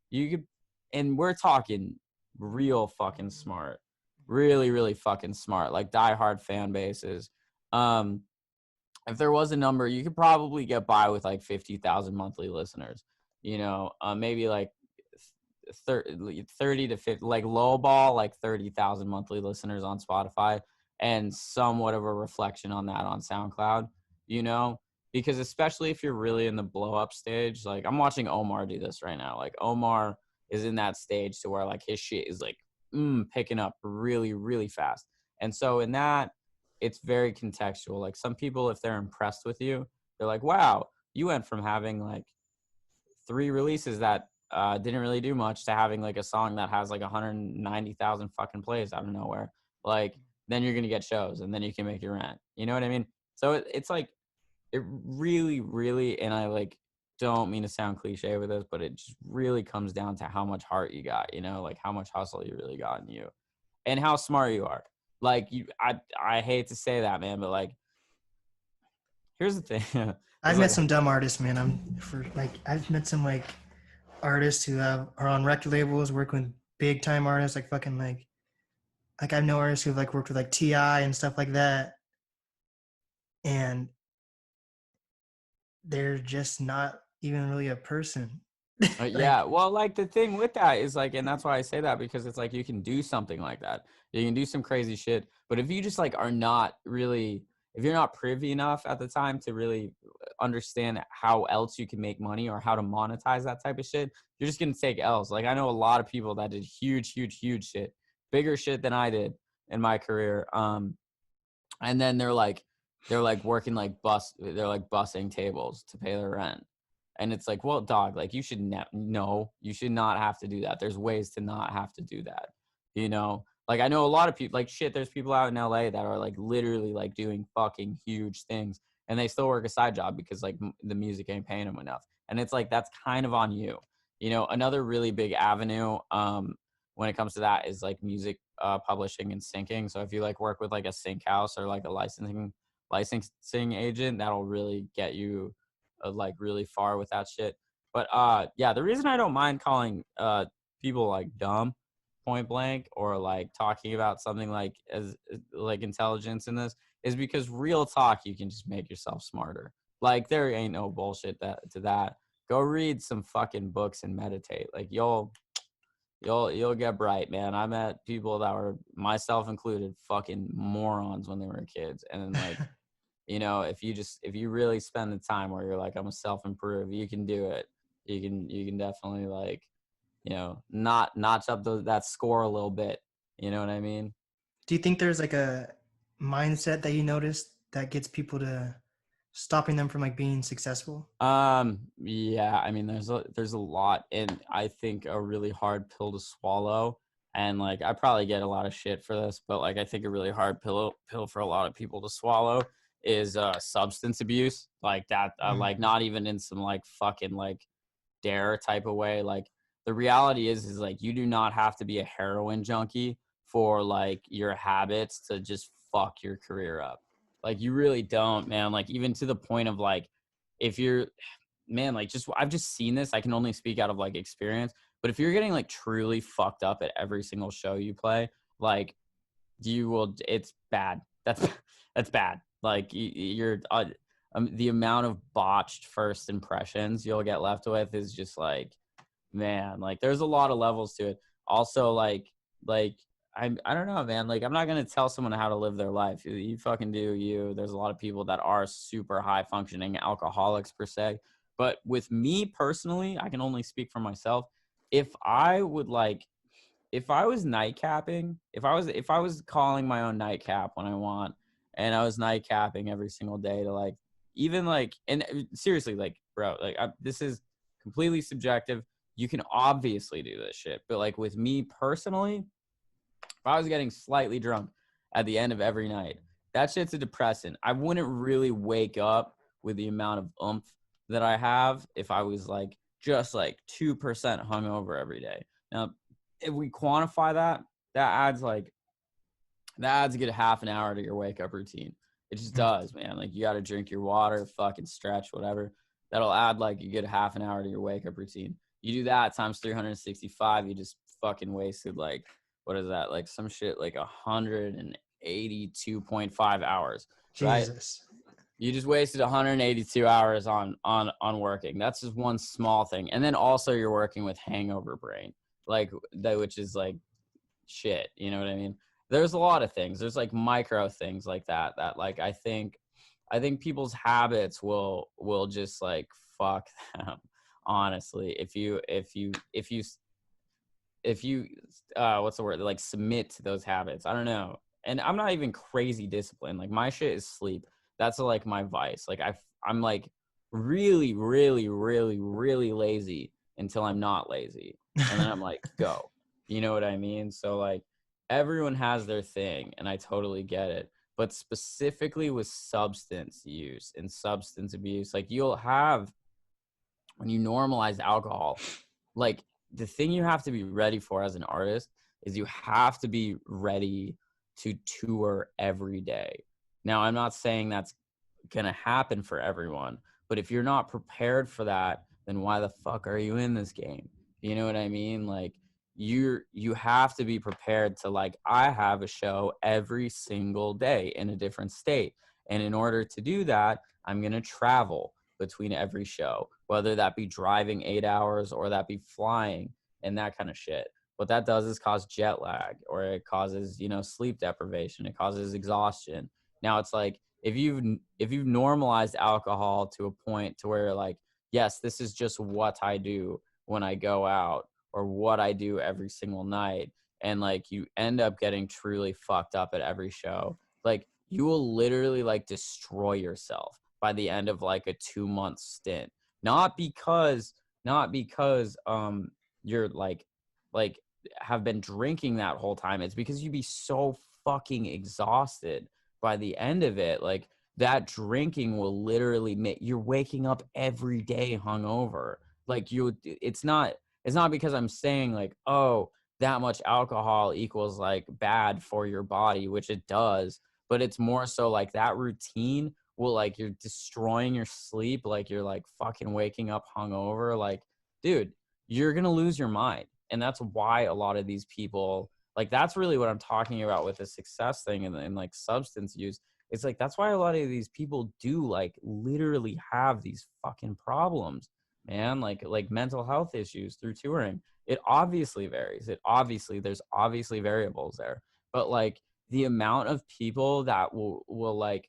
you could, and we're talking real fucking smart, really, really fucking smart, like diehard fan bases. If there was a number, you could probably get by with like 50,000 monthly listeners, you know, maybe like 30 to 50, like lowball, like 30,000 monthly listeners on Spotify and somewhat of a reflection on that on SoundCloud, you know, because especially if you're really in the blow up stage, like I'm watching Omar do this right now. Like Omar is in that stage to where like his shit is like picking up really, really fast. And so in that, it's very contextual. Like some people, if they're impressed with you, they're like, wow, you went from having like 3 releases that didn't really do much to having like a song that has like 190,000 fucking plays out of nowhere. Like then you're going to get shows and then you can make your rent. You know what I mean? So it's like, it really, really, and I like don't mean to sound cliche with this, but it just really comes down to how much heart you got, you know, like how much hustle you really got in you and how smart you are. Like I hate to say that, man, but like, here's the thing. I've It's met like, some dumb artists, man. I've met some like artists who are on record labels, working with big time artists, like fucking like I know artists who've like worked with like T.I. and stuff like that, and they're just not even really a person. yeah, Like, well, like the thing with that is like, and that's why I say that, because it's like you can do something like that. You can do some crazy shit, but if you just like are not really, if you're not privy enough at the time to really understand how else you can make money or how to monetize that type of shit, you're just gonna take L's. Like I know a lot of people that did huge, huge, huge shit, bigger shit than I did in my career. And then they're like working like they're like bussing tables to pay their rent. And it's like, well, dog, like you should no, you should not have to do that. There's ways to not have to do that. You know, like I know a lot of people, like shit, there's people out in LA that are like literally like doing fucking huge things and they still work a side job because like the music ain't paying them enough. And it's like, that's kind of on you. You know, another really big avenue when it comes to that is like music publishing and syncing. So if you like work with like a sync house or like a licensing agent, that'll really get you like really far with that shit. But yeah, the reason I don't mind calling people like dumb point blank or like talking about something like as like intelligence in this is because real talk, you can just make yourself smarter. Like there ain't no bullshit to that. Go read some fucking books and meditate. Like you'll get bright, man. I met people that were, myself included, fucking morons when they were kids. And then like, you know, if you really spend the time where you're like, I'm a self-improve, you can do it. You can definitely like, you know, not notch up that score a little bit. You know what I mean? do you think there's like a mindset that you noticed that gets people to stopping them from like being successful? Yeah, I mean, there's a lot, and I think a really hard pill to swallow. And like, I probably get a lot of shit for this, but like, I think a really hard pill for a lot of people to swallow is substance abuse, like that, like not even in some like fucking like dare type of way. Like the reality is like you do not have to be a heroin junkie for like your habits to just fuck your career up. Like you really don't, man. Like even to the point of like if you're, man, like just I've just seen this. I can only speak out of like experience, but if you're getting like truly fucked up at every single show you play, like you will, it's bad. That's bad. Like you're the amount of botched first impressions you'll get left with is just like, man, like there's a lot of levels to it. Also, like I don't know, man. Like I'm not gonna tell someone how to live their life. You fucking do you. There's a lot of people that are super high functioning alcoholics per se. But with me personally, I can only speak for myself. If I would like, if I was nightcapping, if I was calling my own nightcap when I want, and I was nightcapping every single day to like, even like, and seriously, like, bro, like this is completely subjective. You can obviously do this shit, but like with me personally, if I was getting slightly drunk at the end of every night, that shit's a depressant. I wouldn't really wake up with the amount of oomph that I have if I was like just like 2% hungover every day. Now, if we quantify that, that adds like, that adds a good half an hour to your wake up routine. It just does, man. Like you got to drink your water, fucking stretch, whatever. That'll add like a good half an hour to your wake up routine. You do that times 365, you just fucking wasted like, what is that? Like some shit like 182.5 hours, right? Jesus. You just wasted 182 hours on working. That's just one small thing. And then also you're working with hangover brain, like that, which is like shit. You know what I mean? There's a lot of things. There's like micro things like that like I think people's habits will just like fuck them. Honestly, if you what's the word, like submit to those habits, I don't know. And I'm not even crazy disciplined. Like my shit is sleep. That's like my vice. Like I'm like really really really really lazy until I'm not lazy, and then I'm like go. You know what I mean? So like everyone has their thing, and I totally get it. But specifically with substance use and substance abuse, like you'll have, when you normalize alcohol, like the thing you have to be ready for as an artist is you have to be ready to tour every day. Now, I'm not saying that's going to happen for everyone, but if you're not prepared for that, then why the fuck are you in this game? You know what I mean? Like you have to be prepared to, like, I have a show every single day in a different state. And in order to do that, I'm going to travel between every show, whether that be driving 8 hours or that be flying and that kind of shit. What that does is cause jet lag, or it causes, sleep deprivation. It causes exhaustion. Now it's like, if you've normalized alcohol to a point to where like, yes, this is just what I do when I go out, or what I do every single night, and like you end up getting truly fucked up at every show, like you will literally like destroy yourself by the end of like a 2 month stint. Not because you're like have been drinking that whole time. It's because you'd be so fucking exhausted by the end of it. Like that drinking will literally make you're waking up every day hungover. Like it's not because I'm saying like, oh, that much alcohol equals like bad for your body, which it does, but it's more so like that routine will, like, you're destroying your sleep, like you're like fucking waking up hungover. Like, dude, you're gonna lose your mind. And that's why a lot of these people, like, that's really what I'm talking about with the success thing and like substance use. It's like that's why a lot of these people do like literally have these fucking problems, man. Like mental health issues through touring. It obviously varies. There's obviously variables there, but like the amount of people that will like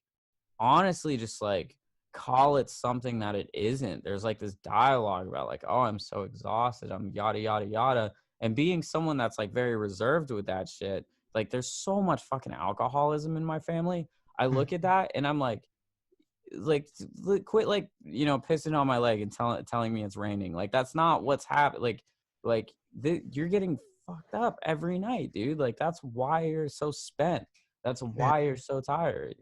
honestly just like call it something that it isn't. There's like this dialogue about like, oh, I'm so exhausted, I'm yada yada yada. And being someone that's like very reserved with that shit, like there's so much fucking alcoholism in my family. I look at that and I'm like quit, like, pissing on my leg and telling me it's raining. Like that's not what's happening. You're getting fucked up every night, dude. Like that's why you're so spent. That's Yeah. why you're so tired.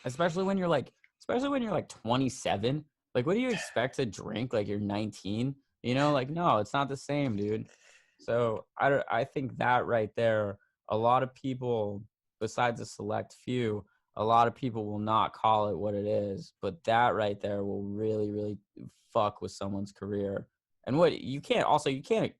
especially when you're like, 27. Like, what do you expect to drink? Like you're 19, you know, like, no, it's not the same, dude. So I think that right there, a lot of people, besides a select few, a lot of people will not call it what it is, but that right there will really, really fuck with someone's career. And what you can't also, you can't,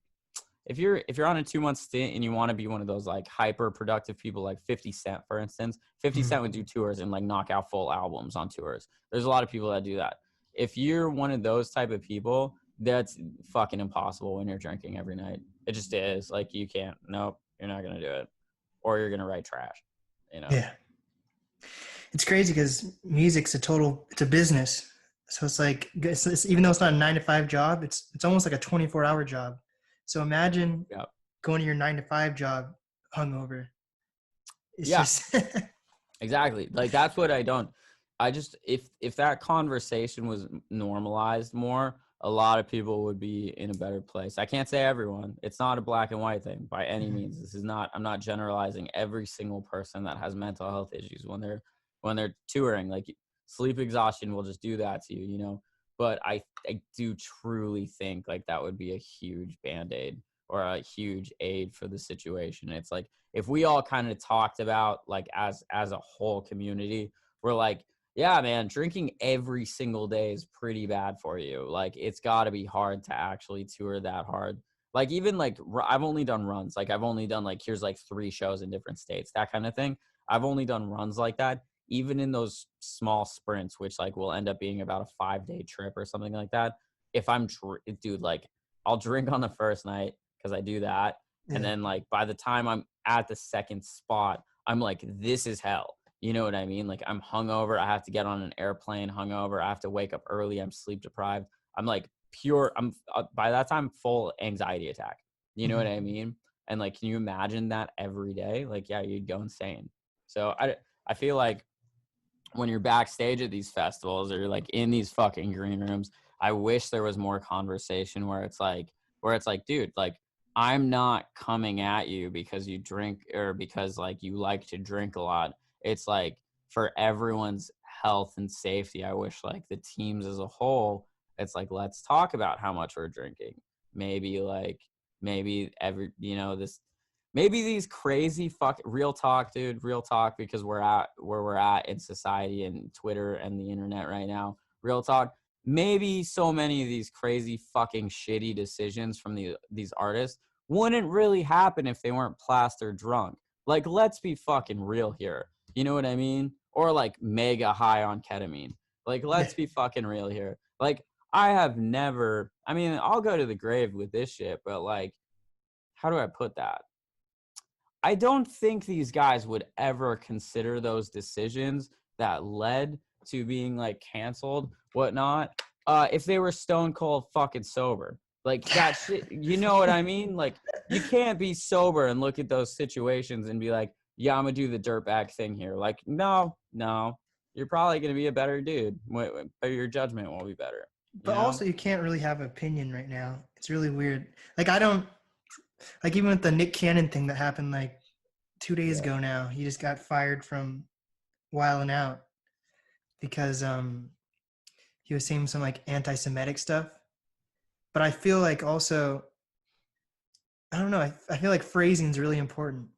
if you're on a 2 month stint and you want to be one of those like hyper productive people like 50 Cent, for instance, 50 Mhm. Cent would do tours and like knock out full albums on tours. There's a lot of people that do that. If you're one of those type of people, that's fucking impossible when you're drinking every night. It just is. Like, you can't. Nope, you're not gonna do it, or you're gonna write trash. You know. Yeah. It's crazy because it's a business. So it's like, even though it's not a 9 to 5 job, it's almost like a 24-hour job. So imagine Yeah. going to your 9 to 5 job hungover. It's Yeah. just, Exactly. Like, that's what I don't. I just, if that conversation was normalized more, a lot of people would be in a better place. I can't say everyone. It's not a black and white thing by any means. This is not, I'm not generalizing every single person that has mental health issues when they're touring. Like, sleep exhaustion will just do that to you, you know. But I do truly think like that would be a huge band-aid or a huge aid for the situation. It's like, if we all kind of talked about like as a whole community, we're like, yeah, man, drinking every single day is pretty bad for you. Like, it's got to be hard to actually tour that hard. Like, even like I've only done runs. Like, I've only done like, here's like 3 shows in different states, that kind of thing. I've only done runs like that. Even in those small sprints, which like will end up being about a 5-day trip or something like that. If dude, like, I'll drink on the first night because I do that. And yeah. then like by the time I'm at the second spot, I'm like, this is hell. You know what I mean? Like, I'm hungover. I have to get on an airplane hungover. I have to wake up early. I'm sleep deprived. I'm like by that time, full anxiety attack. You know what Mhm. I mean? And like, can you imagine that every day? Like, yeah, you'd go insane. So I feel like when you're backstage at these festivals or you're like in these fucking green rooms, I wish there was more conversation where it's like, dude, like, I'm not coming at you because you drink or because like you like to drink a lot. It's like, for everyone's health and safety, I wish like the teams as a whole, it's like, let's talk about how much we're drinking. Maybe like, maybe every, you know, this, maybe these crazy real talk, dude, real talk, because we're at where we're at in society and Twitter and the internet right now. Real talk. Maybe so many of these crazy fucking shitty decisions from these artists wouldn't really happen if they weren't plastered drunk. Like, let's be fucking real here. You know what I mean? Or like mega high on ketamine. Like, Yeah. let's be fucking real here. Like, I have never, I mean, I'll go to the grave with this shit, but like, how do I put that? I don't think these guys would ever consider those decisions that led to being like canceled, whatnot, if they were stone cold fucking sober. Like, that shit, you know what I mean? Like, you can't be sober and look at those situations and be like, yeah, I'm gonna do the dirtbag thing here. Like, no, you're probably gonna be a better dude, but your judgment won't be better. You But know? also, you can't really have an opinion right now. It's really weird. Like, I don't, like, even with the Nick Cannon thing that happened like 2 days Yeah. ago now, he just got fired from Wildin' Out because he was saying some like anti-Semitic stuff. But I feel like also, I don't know, I feel like phrasing is really important.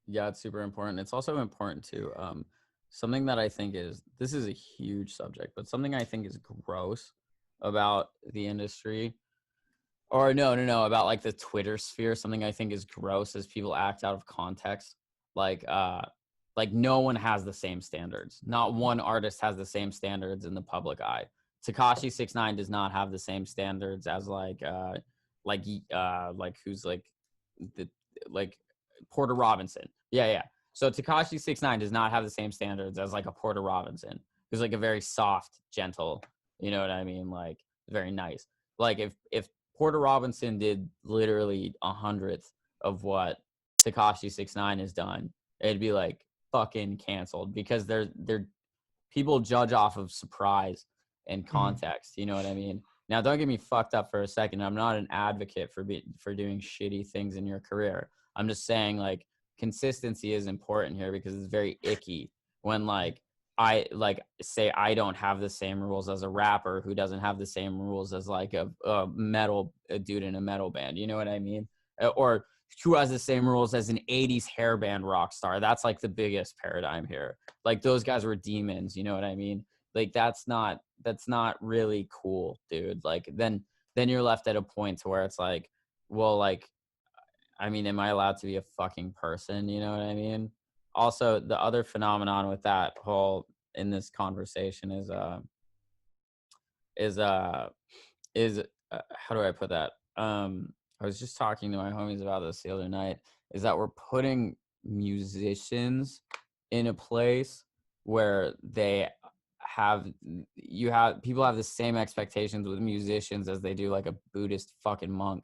Yeah, it's super important. It's also important to something that I think is, this is a huge subject, but something I think is gross about the industry, or no, about like the Twitter sphere. Something I think is gross is people act out of context. Like no one has the same standards. Not one artist has the same standards in the public eye. Takashi 69 does not have the same standards as like who's like the like Porter Robinson. Yeah. So Takashi 69 does not have the same standards as like a Porter Robinson, who's like a very soft, gentle, you know what I mean? Like, very nice. Like, if Porter Robinson did literally 100th of what Takashi 69 has done, it'd be like fucking canceled, because they're people judge off of surprise and Mhm. context. You know what I mean? Now, don't get me fucked up for a second. I'm not an advocate for doing shitty things in your career. I'm just saying, like, consistency is important here, because it's very icky when like I like say I don't have the same rules as a rapper who doesn't have the same rules as like a metal a dude in a metal band. You know what I mean? Or who has the same rules as an 80s hair band rock star. That's like the biggest paradigm here. Like those guys were demons, you know what I mean? Like that's not really cool, dude. Like then you're left at a point to where it's like, well, like, I mean, am I allowed to be a fucking person? You know what I mean? Also, the other phenomenon with that whole in this conversation is is how do I put that? I was just talking to my homies about this the other night. Is that we're putting musicians in a place where they have you have people have the same expectations with musicians as they do like a Buddhist fucking monk,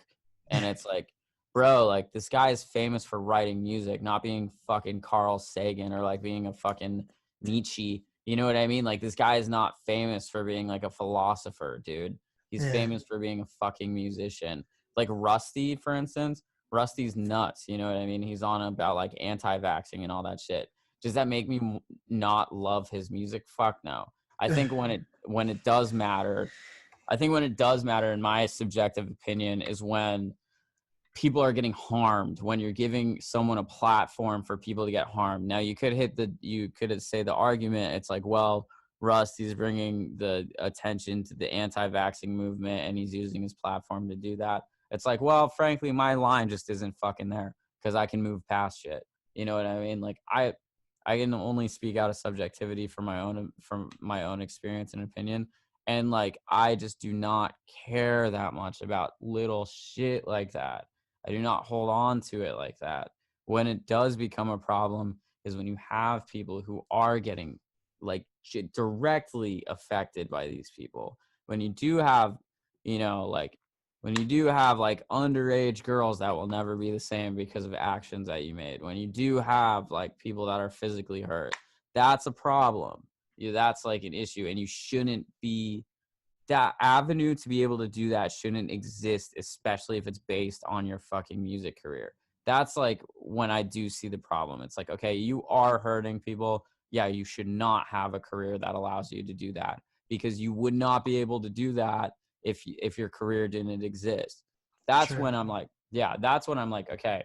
and it's like, bro, like this guy is famous for writing music, not being fucking Carl Sagan or like being a fucking Nietzsche. You know what I mean? Like this guy is not famous for being like a philosopher, dude. He's Yeah. famous for being a fucking musician. Like Rusty, for instance. Rusty's nuts. You know what I mean? He's on about like anti-vaxxing and all that shit. Does that make me not love his music? Fuck no. I think when it does matter, I think when it does matter, in my subjective opinion, is when people are getting harmed, when you're giving someone a platform for people to get harmed. Now you could say the argument, it's like, well, Rusty's bringing the attention to the anti-vaxxing movement and he's using his platform to do that. It's like, well, frankly, my line just isn't fucking there because I can move past shit. You know what I mean? Like I can only speak out of subjectivity from my own experience and opinion. And like I just do not care that much about little shit like that. I do not hold on to it like that. When it does become a problem is when you have people who are getting like directly affected by these people. When you do have, like when you do have like underage girls that will never be the same because of actions that you made. When you do have like people that are physically hurt, that's a problem. That's like an issue, and you shouldn't be that avenue to be able to do that shouldn't exist, especially if it's based on your fucking music career. That's like when I do see the problem. It's like, okay, you are hurting people. Yeah, you should not have a career that allows you to do that, because you would not be able to do that if your career didn't exist. That's True. when I'm like, yeah, that's when I'm like, okay,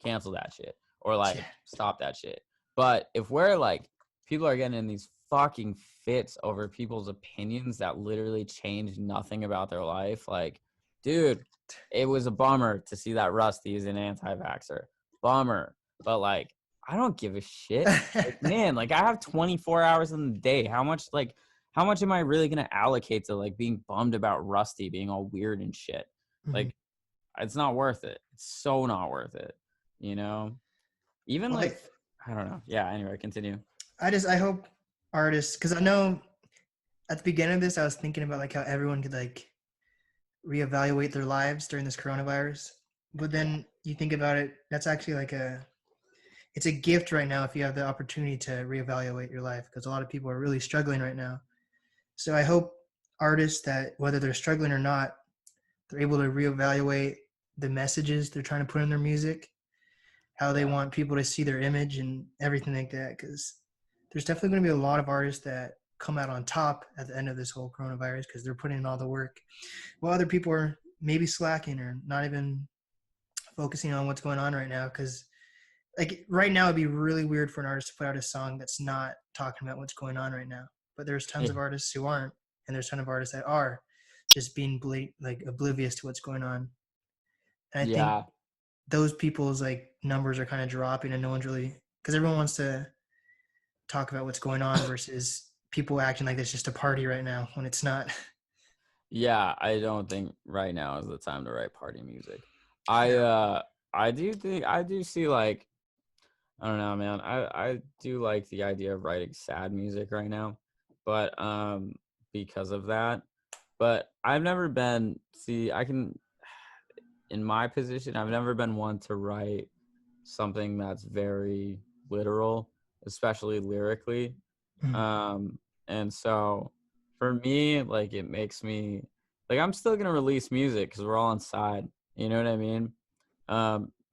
cancel that shit or Yeah. like stop that shit. But if we're like people are getting in these fucking fits over people's opinions that literally change nothing about their life, like, dude, it was a bummer to see that Rusty is an anti-vaxxer. Bummer. But like, I don't give a shit. Like, man, like I have 24 hours in the day. How much am I really gonna allocate to like being bummed about Rusty being all weird and shit? Mhm. Like, it's not worth it. It's so not worth it. You know? Even Well, like, I don't know. Yeah, anyway, continue. I hope artists, because I know at the beginning of this, I was thinking about like how everyone could like reevaluate their lives during this coronavirus. But then you think about it, that's actually like it's a gift right now if you have the opportunity to reevaluate your life, because a lot of people are really struggling right now. So I hope artists that whether they're struggling or not, they're able to reevaluate the messages they're trying to put in their music, how they Yeah. want people to see their image and everything like that. Because there's definitely going to be a lot of artists that come out on top at the end of this whole coronavirus because they're putting in all the work, while other people are maybe slacking or not even focusing on what's going on right now. Because like right now, it'd be really weird for an artist to put out a song that's not talking about what's going on right now. But there's tons Yeah. of artists who aren't, and there's tons of artists that are just being like oblivious to what's going on. And I think Yeah. those people's like numbers are kind of dropping, and no one's really, because everyone wants to talk about what's going on versus people acting like it's just a party right now when it's not. Yeah, I don't think right now is the time to write party music. I No. uh I do see like, I don't know, man. I do like the idea of writing sad music right now. But because of that. But I've never been see I can in my position, I've never been one to write something that's very literal, especially lyrically. Mhm. Um, and so for me, like it makes me like I'm still gonna release music because we're all inside. You know what I mean?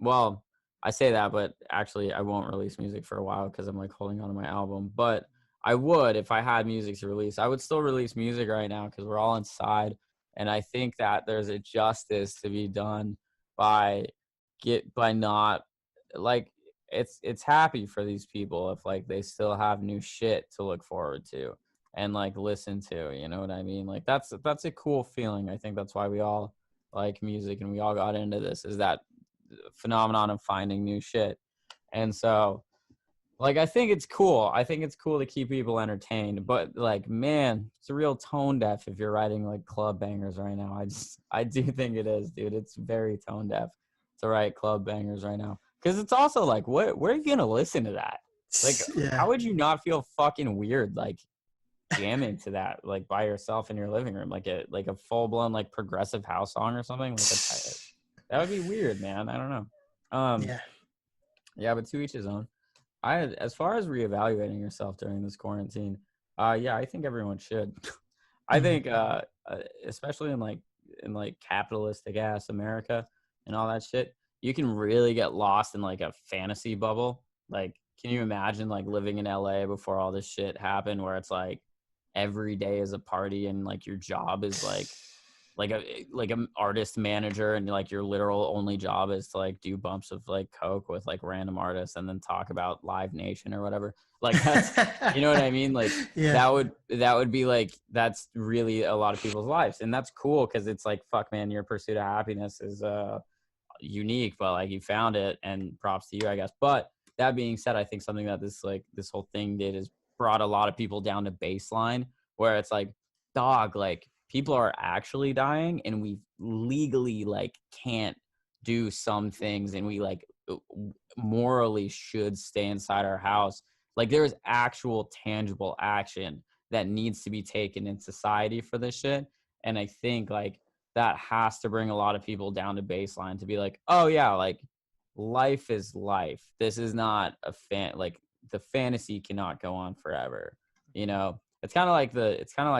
Well, I say that, but actually I won't release music for a while because I'm like holding on to my album. But I would, if I had music to release, I would still release music right now because we're all inside. And I think that there's a justice to be done by by not like it's happy for these people if like they still have new shit to look forward to and like listen to, you know what I mean? Like that's a cool feeling. I think that's why we all like music and we all got into this, is that phenomenon of finding new shit. And so like I think it's cool. I think it's cool to keep people entertained, but like man, it's a real tone deaf if you're writing like club bangers right now. I do think it is, dude. It's very tone deaf to write club bangers right now. Cause it's also like where are you gonna listen to that? Like Yeah. how would you not feel fucking weird like jamming to that like by yourself in your living room, like a full blown like progressive house song or something? Like that would be weird, man. I don't know. Yeah. Yeah, but to each his own. As far as reevaluating yourself during this quarantine, yeah, I think everyone should. I Mhm. think, especially in like capitalistic ass America and all that shit, you can really get lost in like a fantasy bubble. Like, can you imagine like living in LA before all this shit happened, where it's like every day is a party and like your job is like an artist manager and like your literal only job is to like do bumps of like coke with like random artists and then talk about Live Nation or whatever, like that's, you know what I mean? Like Yeah. that would be like, that's really a lot of people's lives, and that's cool because it's like, fuck man, your pursuit of happiness is unique, but like you found it and props to you, I guess. But that being said, I think something that this whole thing did is brought a lot of people down to baseline, where it's like, dog, like people are actually dying and we legally like can't do some things, and we like morally should stay inside our house. Like there is actual tangible action that needs to be taken in society for this shit. And I think like that has to bring a lot of people down to baseline to be like, oh yeah, like life is life. This is not a like the fantasy cannot go on forever. You know, it's kind of like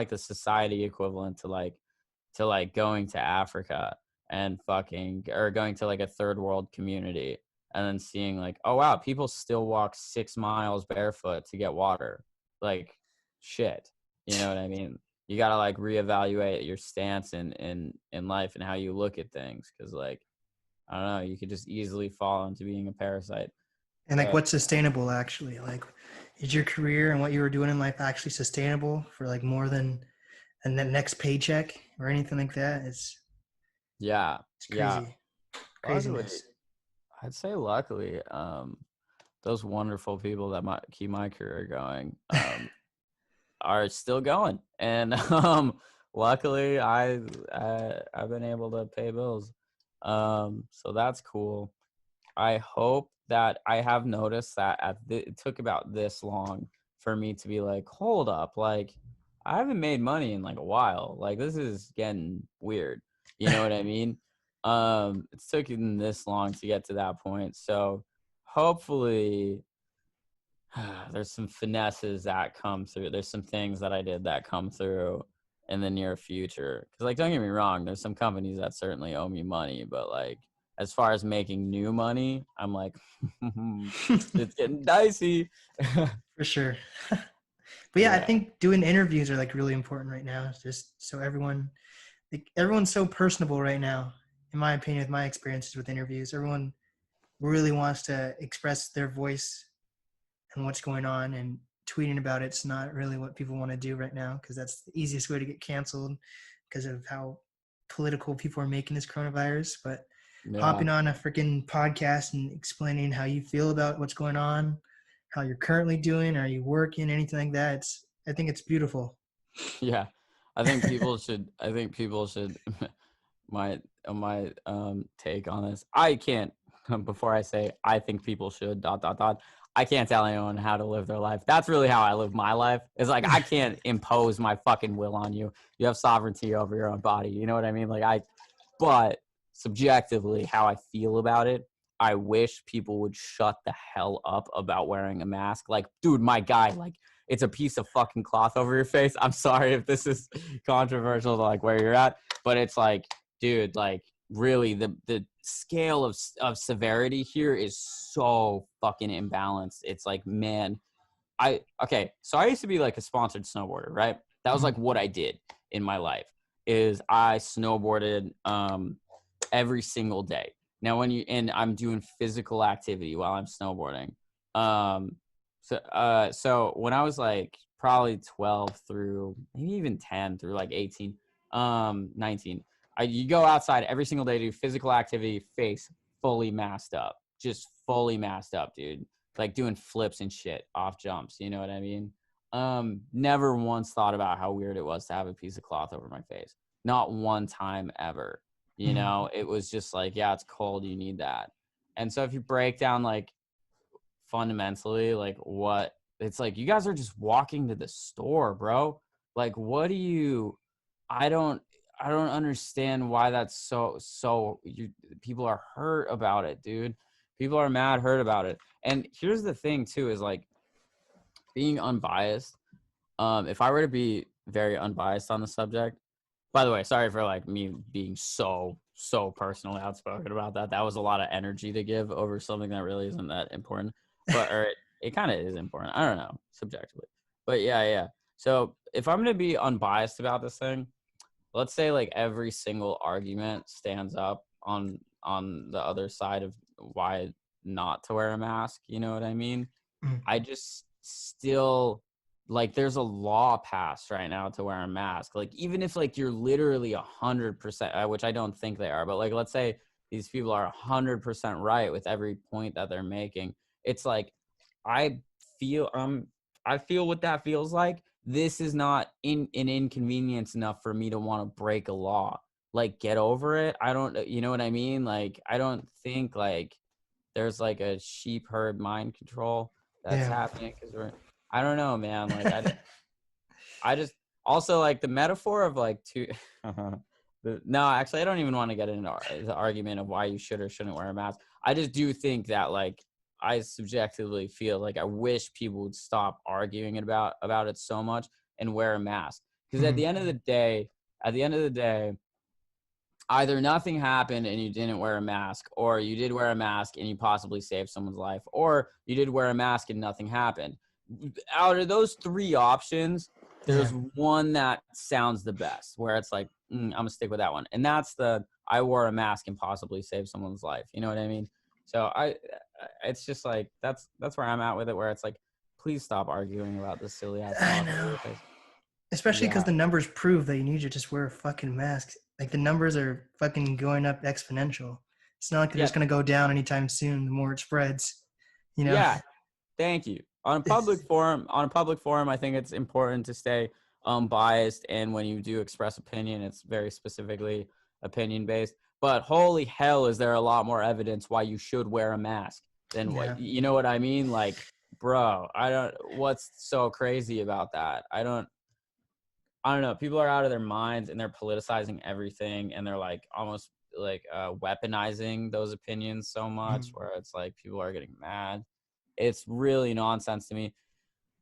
the society equivalent to like going to Africa and fucking, or going to like a third world community and then seeing like, oh wow, people still walk 6 miles barefoot to get water. Like shit. You know what I mean? You gotta like reevaluate your stance in life and how you look at things, because like I don't know, you could just easily fall into being a parasite. And like, But what's sustainable actually? Like, is your career and what you were doing in life actually sustainable for like more than and the next paycheck or anything like that? yeah, It's yeah. crazy, Luckily, craziness. I'd say luckily, those wonderful people that might keep my career going, are still going, and luckily I've been able to pay bills, so that's cool. I hope that I have noticed that it took about this long for me to be like, hold up, like I haven't made money in like a while. Like this is getting weird. You know what I mean? It's taken this long to get to that point. So hopefully there's some finesses that come through. There's some things that I did that come through in the near future. Because, like, don't get me wrong, there's some companies that certainly owe me money, but like, as far as making new money, I'm like, it's getting dicey. For sure. But yeah, I Yeah, think doing interviews are like really important right now. It's just so everyone's so personable right now, in my opinion, with my experiences with interviews. Everyone really wants to express their voice and what's going on, and tweeting about it's not really what people want to do right now, because that's the easiest way to get canceled because of how political people are making this coronavirus. But yeah, hopping on a freaking podcast and explaining how you feel about what's going on, how you're currently doing, are you working, anything like that, I think it's beautiful. yeah. I think people should. I think people should. My take on this. I can't before I say I think people should dot dot dot. I can't tell anyone how to live their life. That's really how I live my life. It's like I can't impose my fucking will on you. You have sovereignty over your own body. You know what I mean? But subjectively, how I feel about it, I wish people would shut the hell up about wearing a mask. Like, dude, my guy, like, it's a piece of fucking cloth over your face. I'm sorry if this is controversial to like where you're at, but it's like, dude, like really the scale of severity here is so fucking imbalanced. It's like, man, so I used to be like a sponsored snowboarder, right? That was like what I did in my life, is I snowboarded every single day. Now and I'm doing physical activity while I'm snowboarding. So when I was like probably 12 through maybe even 10 through like 18, 19, you go outside every single day to do physical activity, face fully masked up, just fully masked up, dude. Like doing flips and shit off jumps, you know what I mean? Never once thought about how weird it was to have a piece of cloth over my face. Not one time ever. You know, it was just like, yeah, it's cold, you need that. And so if you break down like fundamentally like what it's like, you guys are just walking to the store, bro. Like, what do you I don't understand why that's so people are hurt about it, dude. People are mad hurt about it. And here's the thing too, is like being unbiased. If I were to be very unbiased on the subject, by the way, sorry for like me being so personally outspoken about that. That was a lot of energy to give over something that really isn't that important, or it kind of is important. I don't know, subjectively, but yeah. So if I'm gonna be unbiased about this thing, let's say like every single argument stands up on the other side of why not to wear a mask. You know what I mean? I just still like, there's a law passed right now to wear a mask. Like, even if like you're literally 100%, which I don't think they are, but like, let's say these people are 100% right with every point that they're making. It's like, I feel, I feel what that feels like. This is not an inconvenience enough for me to want to break a law. Like, get over it. I don't, you know what I mean? Like, I don't think like there's like a sheep herd mind control that's happening, because I don't know, man. Like, I just also like the metaphor of like two. No, actually, I don't even want to get into the argument of why you should or shouldn't wear a mask. I just do think that like, I subjectively feel like I wish people would stop arguing about it so much and wear a mask, because at the end of the day, either nothing happened and you didn't wear a mask, or you did wear a mask and you possibly saved someone's life, or you did wear a mask and nothing happened. Out of those three options, there's one that sounds the best, where it's like, I'm gonna stick with that one. And that's I wore a mask and possibly saved someone's life. You know what I mean? So it's just like, that's where I'm at with it, where it's like, please stop arguing about this silly ass I talk. know. Especially because the numbers prove that you need to just wear a fucking mask. Like, the numbers are fucking going up exponential. It's not like they're just gonna go down anytime soon. The more it spreads, you know. Yeah. Thank you. On a public forum, I think it's important to stay unbiased, and when you do express opinion, it's very specifically opinion based. But holy hell, is there a lot more evidence why you should wear a mask than what, you know what I mean? Like, bro, what's so crazy about that? I don't know. People are out of their minds and they're politicizing everything, and they're like almost like weaponizing those opinions so much, where it's like people are getting mad. It's really nonsense to me.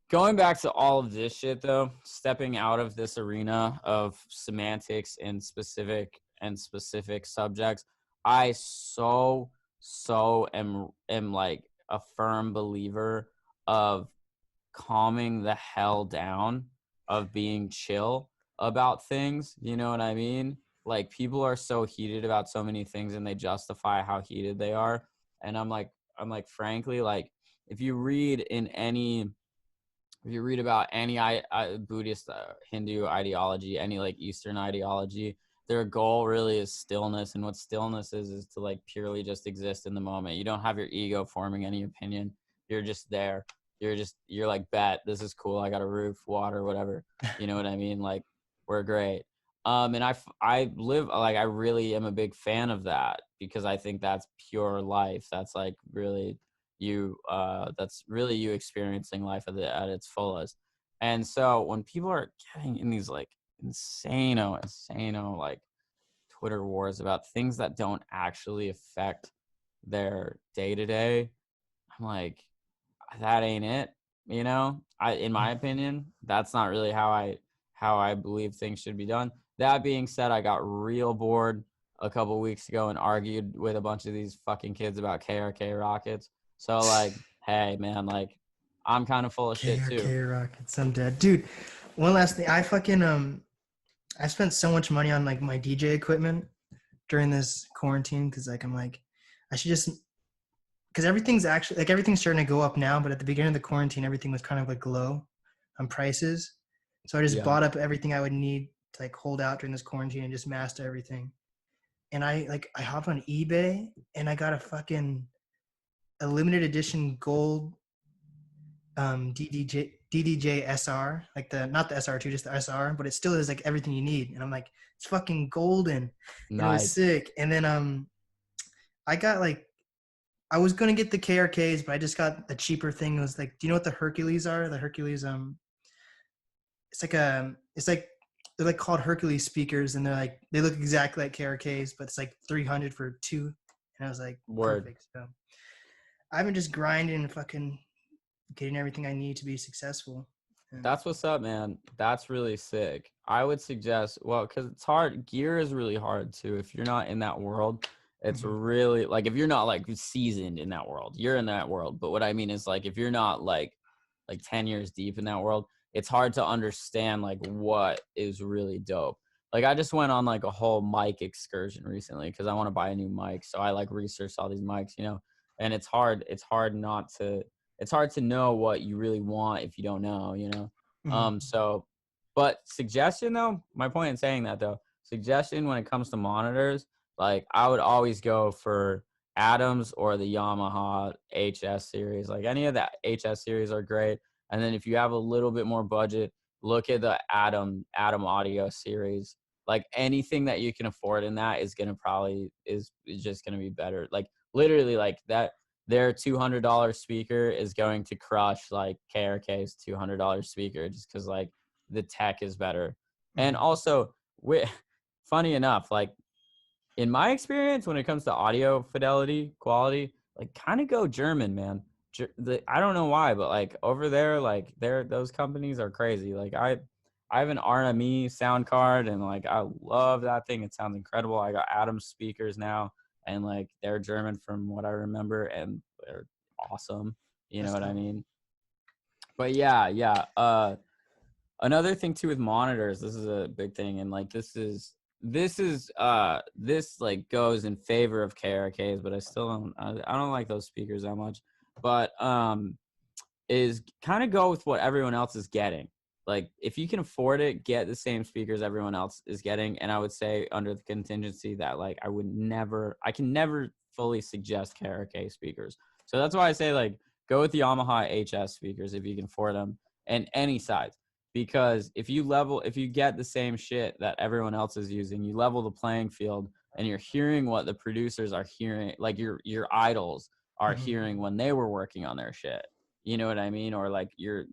Going back to all of this shit though, stepping out of this arena of semantics and specific subjects, I so am like a firm believer of calming the hell down, of being chill about things. You know what I mean? Like, people are so heated about so many things and they justify how heated they are. And I'm like, frankly, like, if you read about any Buddhist, Hindu ideology, any like Eastern ideology, their goal really is stillness. And what stillness is to like purely just exist in the moment. You don't have your ego forming any opinion. You're just there. You're like, bet, this is cool. I got a roof, water, whatever. You know what I mean? Like, we're great. And I live, like, I really am a big fan of that, because I think that's pure life. That's like really that's really you experiencing life at its fullest. And so when people are getting in these like insano like Twitter wars about things that don't actually affect their day-to-day, I'm like, that ain't it. You know, in my opinion, that's not really how I believe things should be done. That being said, I got real bored a couple weeks ago and argued with a bunch of these fucking kids about KRK rockets. So like, hey man, like I'm kind of full of shit too. KRK Rockets, I'm dead, dude. One last thing, I fucking I spent so much money on like my DJ equipment during this quarantine because like I'm like I should just because everything's actually like everything's starting to go up now, but at the beginning of the quarantine, everything was kind of like low on prices. So I just Yeah, bought up everything I would need to like hold out during this quarantine and just master everything. And I hopped on eBay and I got a limited edition gold DDJ SR, like the not the SR2, just the SR, but it still is like everything you need. And I'm like, it's fucking golden, and it was nice. sick. And then I got like I was gonna get the KRKs, but I just got the cheaper thing. It was like, do you know what the Hercules are? The Hercules it's like they're like called Hercules speakers, and they look exactly like KRKs, but it's like 300 for two. And I was like, Word. perfect. So I've been just grinding and fucking getting everything I need to be successful. And That's what's up, man. That's really sick. I would suggest, well, because it's hard. Gear is really hard too. If you're not in that world, it's mhm, really like if you're not like seasoned in that world, you're in that world. But what I mean is like if you're not like 10 years deep in that world, it's hard to understand like what is really dope. Like I just went on like a whole mic excursion recently because I want to buy a new mic. So I like researched all these mics, and it's hard to know what you really want if you don't know. mhm, So, but suggestion though, my point in saying that though, suggestion when it comes to monitors, like I would always go for Adams or the Yamaha HS series. Like any of the HS series are great. And then if you have a little bit more budget, look at the Adam Audio series. Like anything that you can afford in that is gonna probably is just gonna be better. Like literally like that their $200 speaker is going to crush like KRK's $200 speaker just because like the tech is better. And mhm. also, funny enough, like in my experience, when it comes to audio fidelity, quality, like kind of go German, man. I don't know why, but like over there, like those companies are crazy. Like I have an RME sound card, and like I love that thing. It sounds incredible. I got Adams speakers now, and like they're German from what I remember, and they're awesome. You know That's what I dope. mean? But yeah, yeah. Another thing too with monitors, this is a big thing, and like this like goes in favor of KRKs, but I don't like those speakers that much. But is kind of go with what everyone else is getting. Like if you can afford it, get the same speakers everyone else is getting. And I would say under the contingency that like I can never fully suggest KRK speakers. So that's why I say like go with the Yamaha HS speakers if you can afford them and any size. Because if you get the same shit that everyone else is using, you level the playing field and you're hearing what the producers are hearing, like your idols are Mhm. hearing when they were working on their shit. You know what I mean? Or like your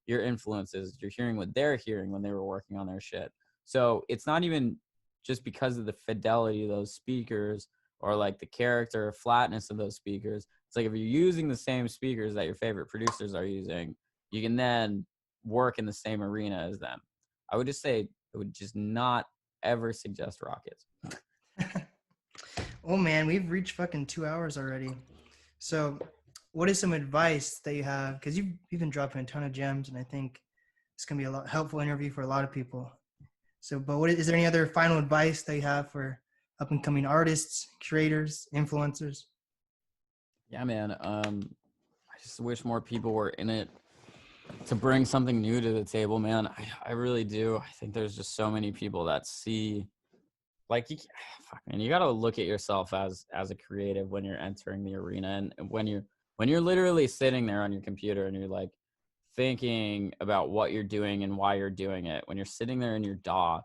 influences, you're hearing what they're hearing when they were working on their shit. So it's not even just because of the fidelity of those speakers or like the character or flatness of those speakers. It's like if you're using the same speakers that your favorite producers are using, you can then work in the same arena as them. I would just say I would just not ever suggest rockets. Oh man, we've reached fucking 2 hours already. So, what is some advice that you have? Because you've been dropping a ton of gems, and I think it's gonna be a lot helpful interview for a lot of people. So, but what is there any other final advice that you have for up and coming artists, creators, influencers? Yeah, man. I just wish more people were in it to bring something new to the table, man. I really do. I think there's just so many people that see like fuck, man, you got to look at yourself as a creative when you're entering the arena and when you're literally sitting there on your computer and you're like thinking about what you're doing and why you're doing it. When you're sitting there in your DAW,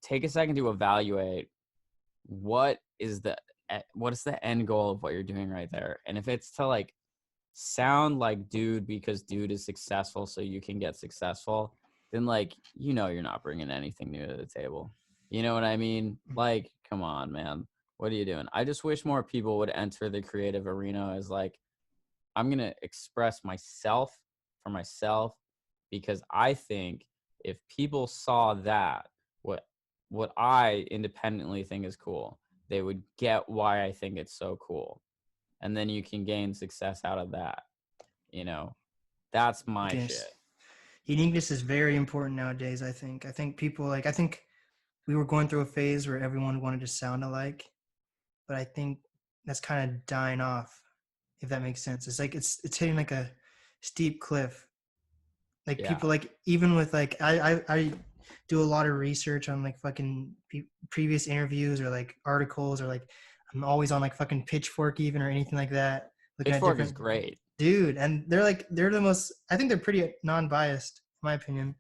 take a second to evaluate what is the end goal of what you're doing right there. And if it's to like sound like dude because dude is successful so you can get successful, then like you're not bringing anything new to the table. You know what I mean? Like come on, man, what are you doing? I just wish more people would enter the creative arena as like I'm going to express myself for myself, because I think if people saw that what what I independently think is cool. They would get why I think it's so cool. And then you can gain success out of that. You know, that's my Uniqueness. shit. Uniqueness is very important nowadays. I think people like. I think we were going through a phase where everyone wanted to sound alike, but I think that's kind of dying off. If that makes sense, it's like it's hitting like a steep cliff. Like Yeah. people like even with like I do a lot of research on like fucking previous interviews or like articles or like I'm always on like fucking Pitchfork even or anything like that looking at Pitchfork is different great. dude, and they're the most, I think they're pretty non-biased in my opinion,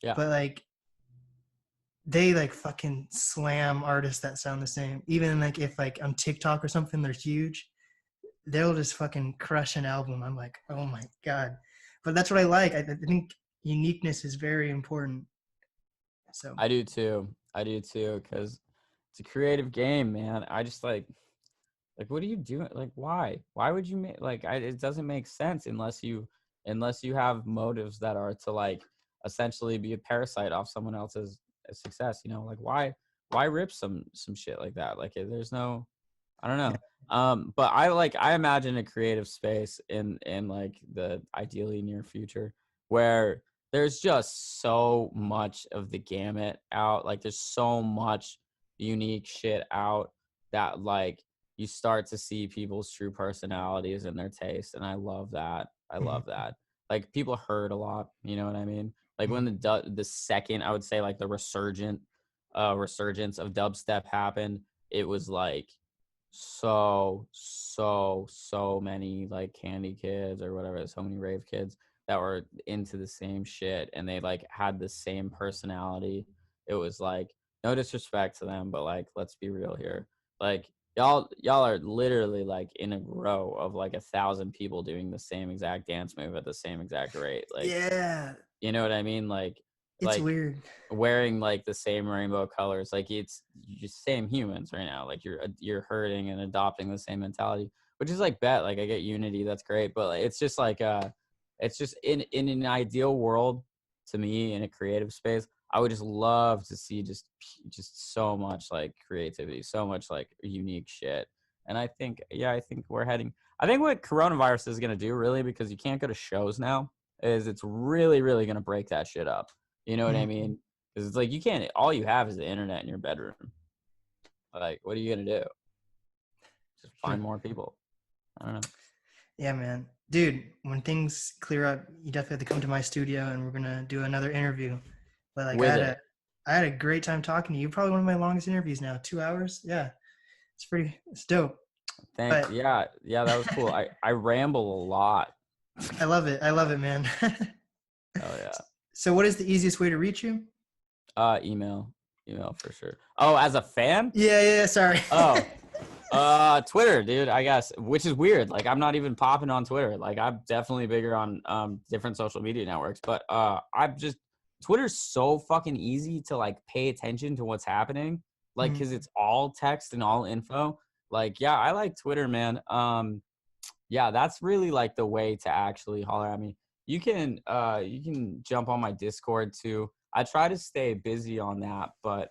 Yeah. but like they like fucking slam artists that sound the same. Even like if like on TikTok or something they're huge, they'll just fucking crush an album. I'm like, oh my god. But that's what I like. I think uniqueness is very important. So I do too. I do too, because it's a creative game, man. I just like what are you doing? Like why would you make like it doesn't make sense unless you have motives that are to like essentially be a parasite off someone else's success, you know? Like why rip some shit like that? Like there's no, I don't yeah. know. But I imagine a creative space in like the ideally near future where there's just so much of the gamut out. Like there's so much unique shit out that like you start to see people's true personalities and their taste, and I love that. I Mhm, love that. Like people hurt a lot, you know what I mean? Like mhm. when the second I would say like the resurgence of dubstep happened, it was like so many like candy kids or whatever, so many rave kids that were into the same shit and they like had the same personality. It was like no disrespect to them, but like let's be real here. Like y'all are literally like in a row of like 1,000 people doing the same exact dance move at the same exact rate. Like, Yeah, you know what I mean? it's Like weird. wearing like the same rainbow colors. Like it's just same humans right now. Like you're hurting and adopting the same mentality, which is like bet. Like I get unity, that's great, but like, it's just like it's just in an ideal world to me in a creative space. I would just love to see just so much like creativity, so much like unique shit. And I think yeah, I think we're heading. I think what coronavirus is gonna do really, because you can't go to shows now, is it's really gonna break that shit up. You know what I Mhm. mean? Because it's like you can't. All you have is the internet in your bedroom. Like, what are you gonna do? Just True. find more people. I don't know. Yeah, man. Dude, when things clear up, you definitely have to come to my studio and we're gonna do another interview. But like With it, I had a great time talking to you. Probably one of my longest interviews now. 2 hours. Yeah. It's dope. thank. But Yeah, that was cool. I ramble a lot. I love it. I love it, man. Oh yeah. So what is the easiest way to reach you? Email, email for sure. Oh, as a fan? Yeah, sorry. Oh, Twitter, dude. I guess, which is weird. Like, I'm not even popping on Twitter. Like, I'm definitely bigger on different social media networks. But I'm just Twitter's so fucking easy to like pay attention to what's happening. Like, Mhm, cause it's all text and all info. Like, yeah, I like Twitter, man. Yeah, that's really like the way to actually holler at me. You can jump on my Discord too. I try to stay busy on that, but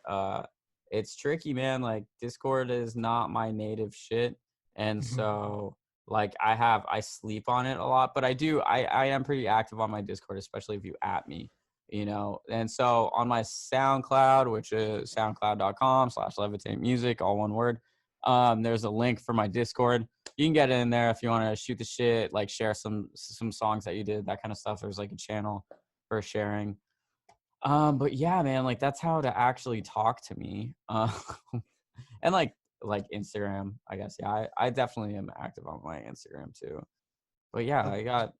it's tricky, man. Like Discord is not my native shit. And mhm. so like I sleep on it a lot, but I am pretty active on my Discord, especially if you at me, you know. And so on my SoundCloud, which is soundcloud.com/levitate music, all one word. There's a link for my Discord. You can get in there if you want to shoot the shit, like share some songs that you did, that kind of stuff. There's like a channel for sharing. But yeah, man, like that's how to actually talk to me. And like Instagram, I guess. Yeah, I definitely am active on my Instagram too. But yeah, Oh, I got,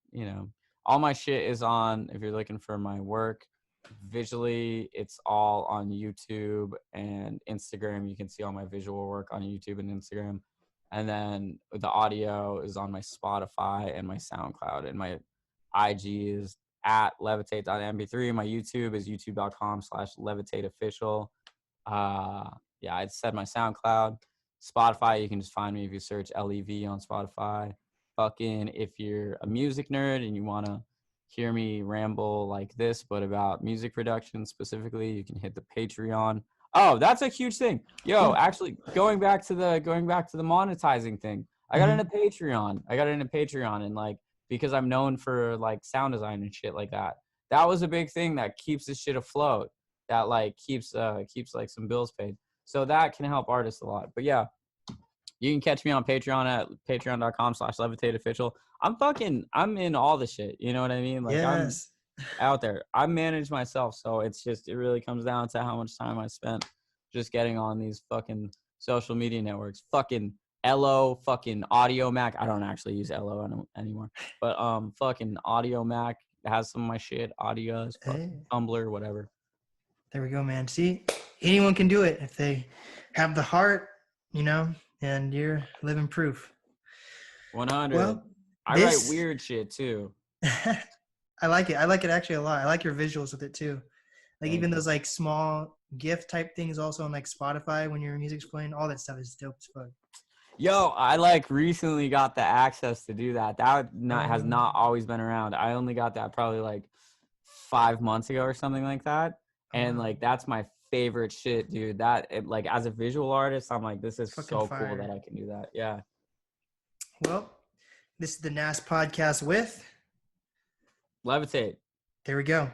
all my shit is on, if you're looking for my work visually, it's all on YouTube and Instagram. You can see all my visual work on YouTube and Instagram. And then the audio is on my Spotify and my SoundCloud. And my IG is at levitate.mp3. My YouTube is youtube.com/levitateofficial. Uh, yeah, I said my SoundCloud. Spotify, you can just find me if you search LEV on Spotify. Fucking, if you're a music nerd and you want to hear me ramble like this, but about music production specifically, you can hit the Patreon. Oh, that's a huge thing. Yo, Yeah. actually going back to the monetizing thing. I got into Patreon and like because I'm known for like sound design and shit like that. That was a big thing that keeps this shit afloat. That like keeps like some bills paid. So that can help artists a lot. But yeah, you can catch me on Patreon at patreon.com/LEViTATEofficial. I'm in all the shit. You know what I mean? Like I'm Yes. out there. I manage myself, so it really comes down to how much time I spent just getting on these fucking social media networks. Fucking LO, fucking Audio Mac. I don't actually use LO anymore, but fucking Audio Mac has some of my shit. Audios, fucking Hey, Tumblr, whatever. there we go, man. See, anyone can do it if they have the heart, you know, and you're living proof. 100. Well, I write this weird shit too. I like it. I like it actually a lot. I like your visuals with it too. Like Thank even you. those like small GIF type things also on like Spotify when your music's playing, all that stuff is dope as fuck. Yo, I like recently got the access to do that. That has Um, not always been around. I only got that probably like 5 months ago or something like that. oh, And wow. like that's my favorite shit, dude. Like as a visual artist, I'm like, this is Fucking so cool that fire. I can do that. Yeah. Well, this is the NAS podcast with. Levitate. There we go.